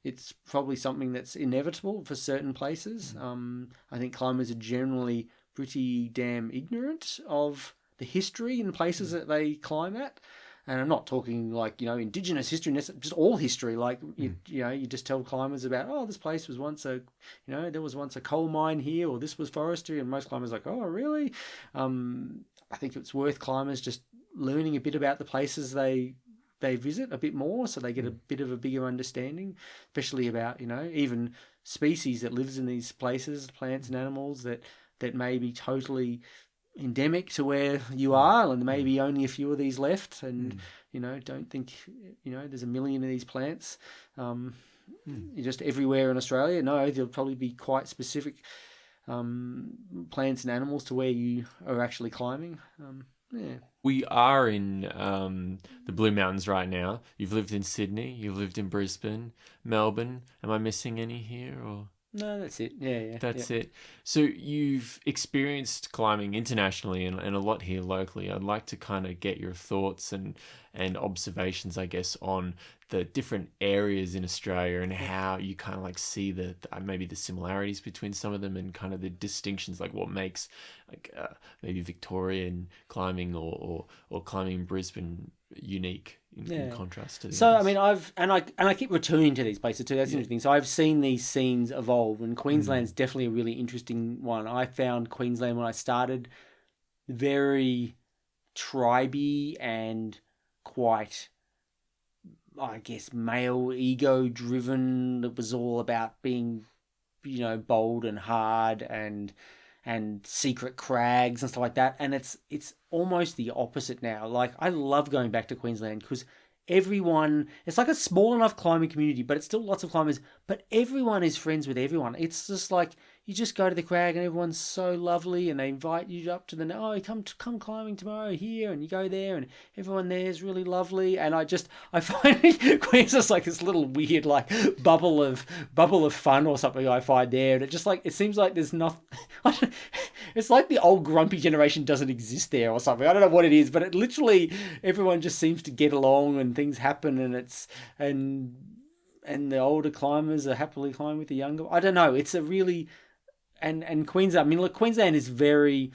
it's probably something that's inevitable for certain places. I think climbers are generally pretty damn ignorant of the history in places that they climb at. And I'm not talking like, Indigenous history, just all history. Like, you just tell climbers about, this place was once there was once a coal mine here, or this was forestry. And most climbers are like, oh, really? I think it's worth climbers just learning a bit about the places they visit a bit more, so they get a bit of a bigger understanding, especially about, even species that lives in these places, plants and animals that may be totally endemic to where you are, and maybe only a few of these left, and don't think there's a million of these plants just everywhere in Australia. No, there'll probably be quite specific plants and animals to where you are actually climbing. Yeah. We are in the Blue Mountains right now. You've lived in Sydney. You've lived in Brisbane, Melbourne. Am I missing any here, or? No, that's it. Yeah. That's it. So you've experienced climbing internationally and a lot here locally. I'd like to kind of get your thoughts and observations, I guess, on the different areas in Australia and how you kind of like see the maybe the similarities between some of them and kind of the distinctions, like what makes like maybe Victorian climbing or climbing in Brisbane unique in contrast to the So others. I mean, I keep returning to these places too. That's interesting. So I've seen these scenes evolve, and Queensland's definitely a really interesting one. I found Queensland when I started very tribey and quite, I guess, male ego driven. It was all about being, bold and hard and secret crags and stuff like that. And it's almost the opposite now. Like, I love going back to Queensland because everyone, it's like a small enough climbing community, but it's still lots of climbers, but everyone is friends with everyone. It's just like you just go to the crag and everyone's so lovely, and they invite you up to come climbing tomorrow here, and you go there and everyone there is really lovely. And I find Queensland's like this little weird like bubble of fun or something I find there, and it seems like there's nothing. It's like the old grumpy generation doesn't exist there or something. I don't know what it is, but it literally, everyone just seems to get along and things happen, and the older climbers are happily climbing with the younger. I don't know. It's a really, and Queensland. I mean, look, Queensland is very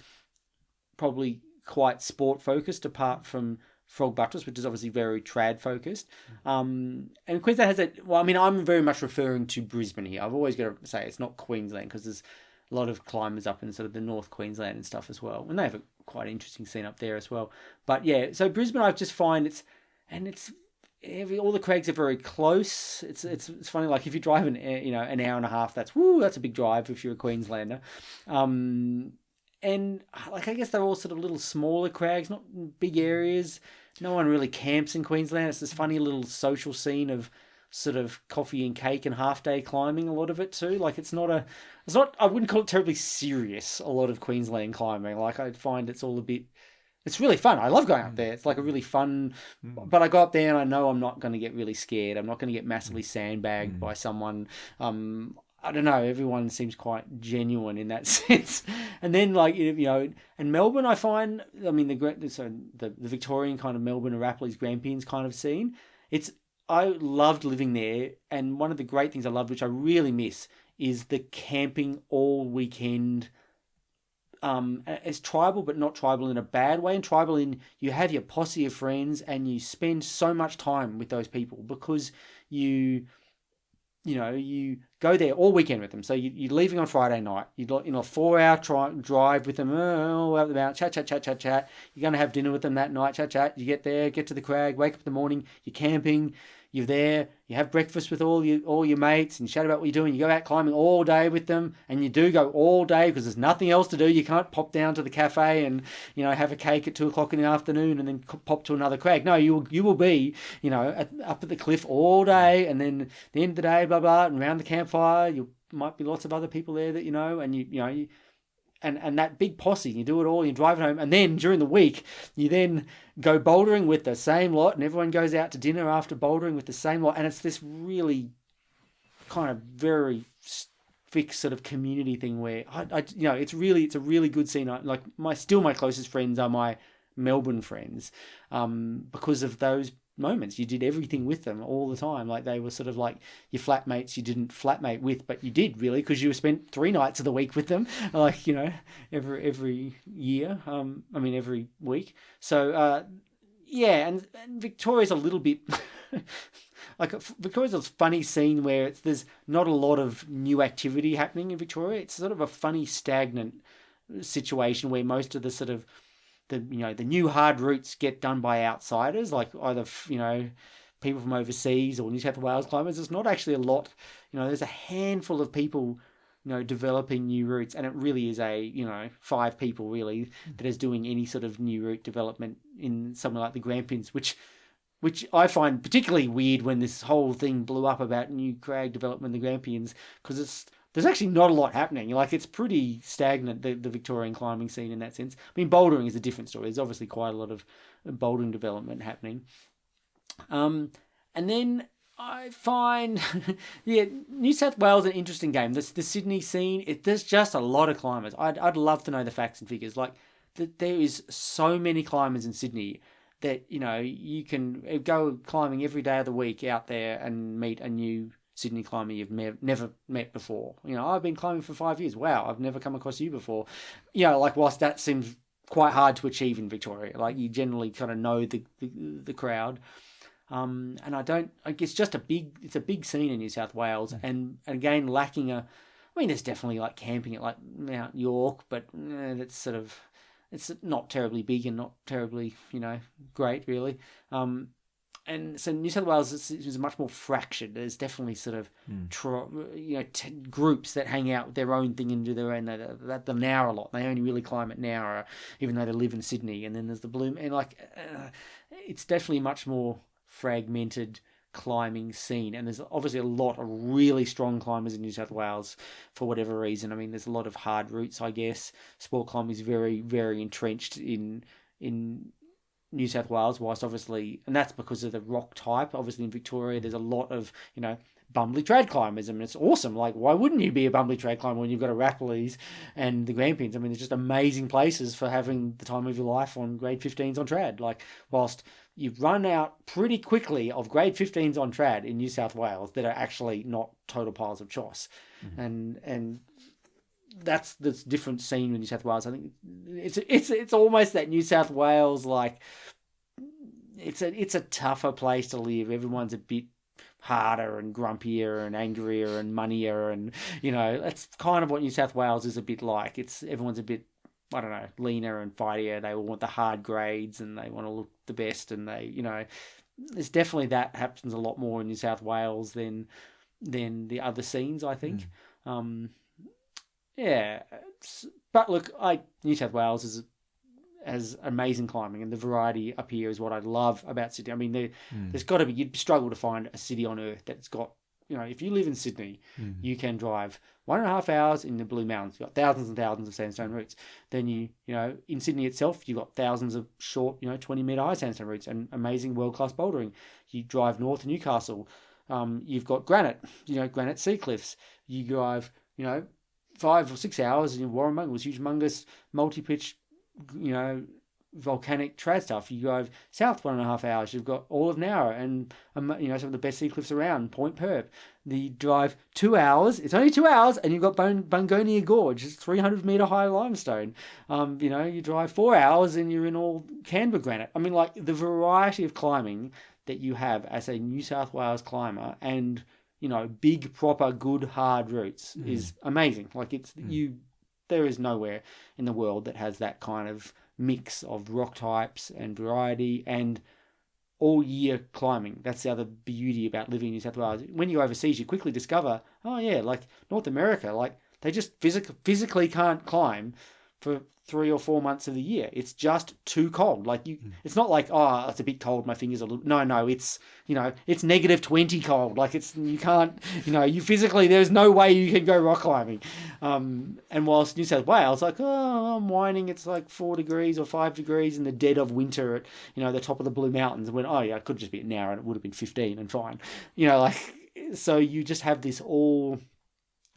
probably quite sport focused, apart from Frog Buttress, which is obviously very trad focused. And Queensland has that. Well, I mean, I'm very much referring to Brisbane here. I've always got to say it's not Queensland because there's a lot of climbers up in sort of the North Queensland and stuff as well, and they have a quite interesting scene up there as well. But yeah, so Brisbane, I just find all the crags are very close. It's funny, like if you drive an hour and a half, that's a big drive if you're a Queenslander. And like I guess they're all sort of little smaller crags, not big areas. No one really camps in Queensland. It's this funny little social scene of sort of coffee and cake and half day climbing, a lot of it too. Like I wouldn't call it terribly serious, a lot of Queensland climbing. Like I find it's really fun. I love going up there. It's like a really fun, but I go up there and I know I'm not going to get really scared. I'm not going to get massively sandbagged by someone. I don't know. Everyone seems quite genuine in that sense. And then and Melbourne, I find, I mean, the Victorian kind of Melbourne Arapalis Grampians kind of scene. I loved living there. And one of the great things I loved, which I really miss, is the camping all weekend. It's tribal, but not tribal in a bad way. And tribal in you have your posse of friends and you spend so much time with those people because you go there all weekend with them. So you're leaving on Friday night. You got a 4-hour drive with them all out the mountain, chat. You're going to have dinner with them that night, chat. You get there, get to the crag, wake up in the morning. You're camping. You're there, you have breakfast with all your mates and chat about what you're doing. You go out climbing all day with them, and you do go all day because there's nothing else to do. You can't pop down to the cafe and have a cake at 2:00 in the afternoon and then pop to another crag. No, you will be up at the cliff all day, and then at the end of the day, blah blah, and around the campfire, you might be lots of other people there that and that big posse, you do it all, you drive it home, and then during the week, you then go bouldering with the same lot, and everyone goes out to dinner after bouldering with the same lot, and it's this really kind of very fixed sort of community thing where it's a really good scene. My closest friends are my Melbourne friends, because of those moments. You did everything with them all the time. Like they were sort of like your flatmates you didn't flatmate with, but you did really because you spent 3 nights of the week with them, every year. Every week. So and Victoria's a little bit Victoria's a funny scene where there's not a lot of new activity happening in Victoria. It's sort of a funny stagnant situation where most of the sort of the new hard routes get done by outsiders, like either people from overseas or New South Wales climbers. There's not actually a lot. There's a handful of people developing new routes, and it really is 5 people really that is doing any sort of new route development in somewhere like the Grampians, which I find particularly weird when this whole thing blew up about new crag development in the Grampians, because there's actually not a lot happening. Like, it's pretty stagnant, the Victorian climbing scene in that sense. I mean, bouldering is a different story. There's obviously quite a lot of bouldering development happening. And then I find, yeah, New South Wales an interesting game. The Sydney scene, there's just a lot of climbers. I'd love to know the facts and figures. Like, there is so many climbers in Sydney that, you know, you can go climbing every day of the week out there and meet a new Sydney climber you've never met before. You know, I've been climbing for 5 years. Wow, I've never come across you before. You know, like, whilst that seems quite hard to achieve in Victoria, like, you generally kind of know the crowd. And it's just it's a big scene in New South Wales, and again, lacking I mean, there's definitely like camping at like Mount York, but that's sort of, it's not terribly big and not terribly, you know, great really. And so New South Wales is much more fractured. There's definitely sort of, groups that hang out with their own thing and do their own. The Nowra lot, they only really climb at Nowra, even though they live in Sydney. And then there's the Bloom, and like, it's definitely much more fragmented climbing scene, and there's obviously a lot of really strong climbers in New South Wales for whatever reason. I mean, there's a lot of hard routes, I guess. Sport climbing is very, very entrenched in New South Wales, whilst obviously, and that's because of the rock type. Obviously in Victoria, there's a lot of, you know, bumbly trad climbers. I mean, it's awesome. Like, why wouldn't you be a bumbly trad climber when you've got a Rapleys and the Grampians? I mean, there's just amazing places for having the time of your life on grade 15s on trad. Like, whilst you've run out pretty quickly of grade 15s on trad in New South Wales that are actually not total piles of choss. Mm-hmm. And that's the different scene in New South Wales. I think it's almost that New South Wales, like, it's a tougher place to live. Everyone's a bit harder and grumpier and angrier and moneyer, and, you know, that's kind of what New South Wales is a bit like. Everyone's a bit, I don't know, leaner and fightier. They all want the hard grades and they want to look the best, and they, you know, there's definitely that happens a lot more in New South Wales than the other scenes, I think. Yeah, but look, New South Wales has amazing climbing, and the variety up here is what I love about Sydney. I mean, there's got to be, you'd struggle to find a city on earth that's got, you know, if you live in Sydney, you can drive 1.5 hours in the Blue Mountains. You've got thousands and thousands of sandstone routes. Then you know, in Sydney itself, you've got thousands of short, you know, 20-metre high sandstone routes and amazing world-class bouldering. You drive north to Newcastle. You've got granite sea cliffs. You drive, you know, 5 or 6 hours in Warrnambool, was humongous multi-pitch, you know, volcanic trad stuff. You drive south 1.5 hours. You've got all of Nowra and, you know, some of the best sea cliffs around, Point Perp. You drive 2 hours. It's only 2 hours, and you've got Bungonia Gorge. It's 300-metre high limestone. You know, you drive 4 hours and you're in all Canberra granite. I mean, like, the variety of climbing that you have as a New South Wales climber, and, you know, big, proper, good, hard routes is amazing. Like, there is nowhere in the world that has that kind of mix of rock types and variety and all year climbing. That's the other beauty about living in New South Wales. When you're overseas, you quickly discover, oh yeah, like North America, like, they just physically can't climb for 3 or 4 months of the year. It's just too cold. Like, it's not like, oh, it's a bit cold, my fingers are... No, it's, you know, it's -20 cold. Like, you can't, you know, you physically, there's no way you can go rock climbing. And whilst New South Wales, like, oh, I'm whining, it's like 4 degrees or 5 degrees in the dead of winter at, you know, the top of the Blue Mountains. And when, oh yeah, it could just be an hour and it would have been 15 and fine. You know, like, so you just have this all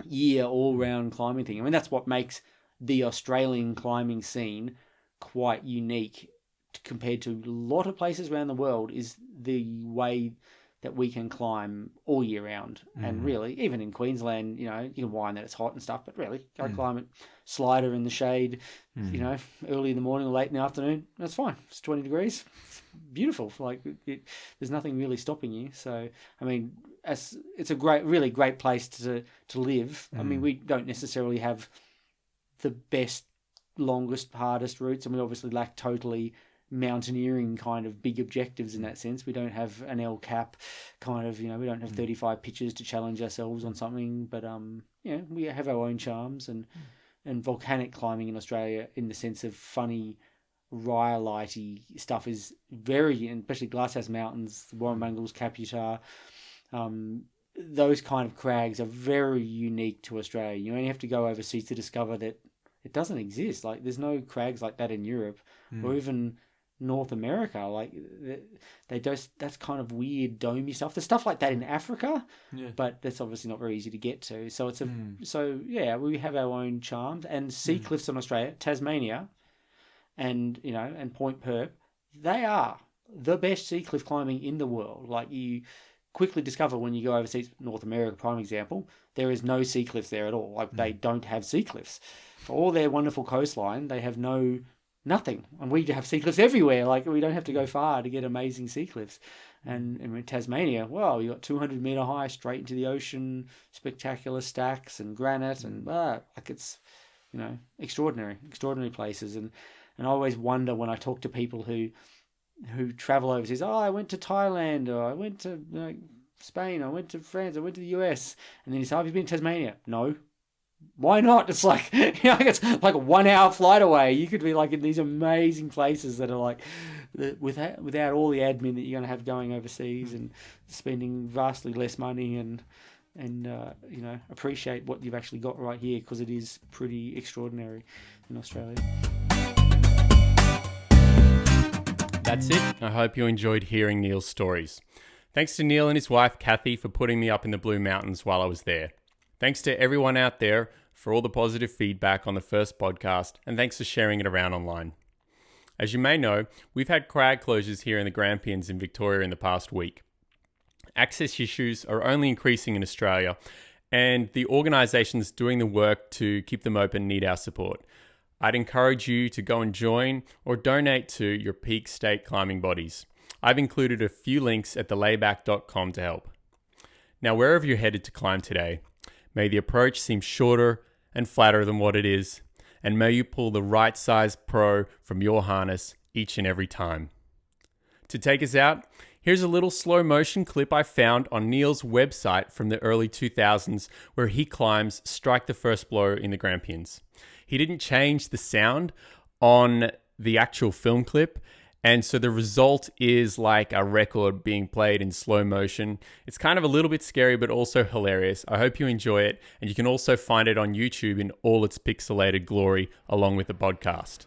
year, all round climbing thing. I mean, that's what makes the Australian climbing scene quite unique compared to a lot of places around the world, is the way that we can climb all year round. And really, even in Queensland, you know, you can whine that it's hot and stuff, but really, go climb it, slider in the shade, you know, early in the morning or late in the afternoon, that's fine. It's 20 degrees. It's beautiful. Like, there's nothing really stopping you. So, I mean, it's a really great place to live. I mean, we don't necessarily have the best, longest, hardest routes, and we obviously lack totally mountaineering kind of big objectives in that sense. We don't have an L cap kind of, you know, we don't have 35 pitches to challenge ourselves on something, but you know, we have our own charms, and volcanic climbing in Australia, in the sense of funny rhyolite-y stuff, is very, and especially Glasshouse Mountains, Warrumbungles, Caputar, those kind of crags are very unique to Australia. You only have to go overseas to discover that it doesn't exist. Like, there's no crags like that in Europe or even North America. Like, they just, that's kind of weird domey stuff. There's stuff like that in Africa, but that's obviously not very easy to get to. So it's so yeah, we have our own charms and sea cliffs in Australia, Tasmania, and and Point Perp. They are the best sea cliff climbing in the world. Like, you quickly discover when you go overseas, North America, prime example, there is no sea cliffs there at all. Like, they don't have sea cliffs. For all their wonderful coastline, they have nothing. And we have sea cliffs everywhere. Like, we don't have to go far to get amazing sea cliffs. And in Tasmania, well, you got 200-meter high straight into the ocean, spectacular stacks and granite, and like, it's extraordinary places. And I always wonder when I talk to people who travel overseas. Oh, I went to Thailand, or I went to Spain, I went to France, I went to the US, and then you say, "Have you been to Tasmania?" No. Why not? It's like, it's like a 1 hour flight away. You could be like in these amazing places that are like, without all the admin that you're going to have going overseas and spending vastly less money and appreciate what you've actually got right here, because it is pretty extraordinary in Australia. That's it. I hope you enjoyed hearing Neil's stories. Thanks to Neil and his wife, Kathy, for putting me up in the Blue Mountains while I was there. Thanks to everyone out there for all the positive feedback on the first podcast, and thanks for sharing it around online. As you may know, we've had crag closures here in the Grampians in Victoria in the past week. Access issues are only increasing in Australia, and the organisations doing the work to keep them open need our support. I'd encourage you to go and join or donate to your peak state climbing bodies. I've included a few links at thelayback.com to help. Now, wherever you're headed to climb today, may the approach seem shorter and flatter than what it is, and may you pull the right size pro from your harness each and every time. To take us out, here's a little slow motion clip I found on Neil's website from the early 2000s where he climbs Strike the First Blow in the Grampians. He didn't change the sound on the actual film clip, and so the result is like a record being played in slow motion. It's kind of a little bit scary, but also hilarious. I hope you enjoy it, and you can also find it on YouTube in all its pixelated glory along with the podcast.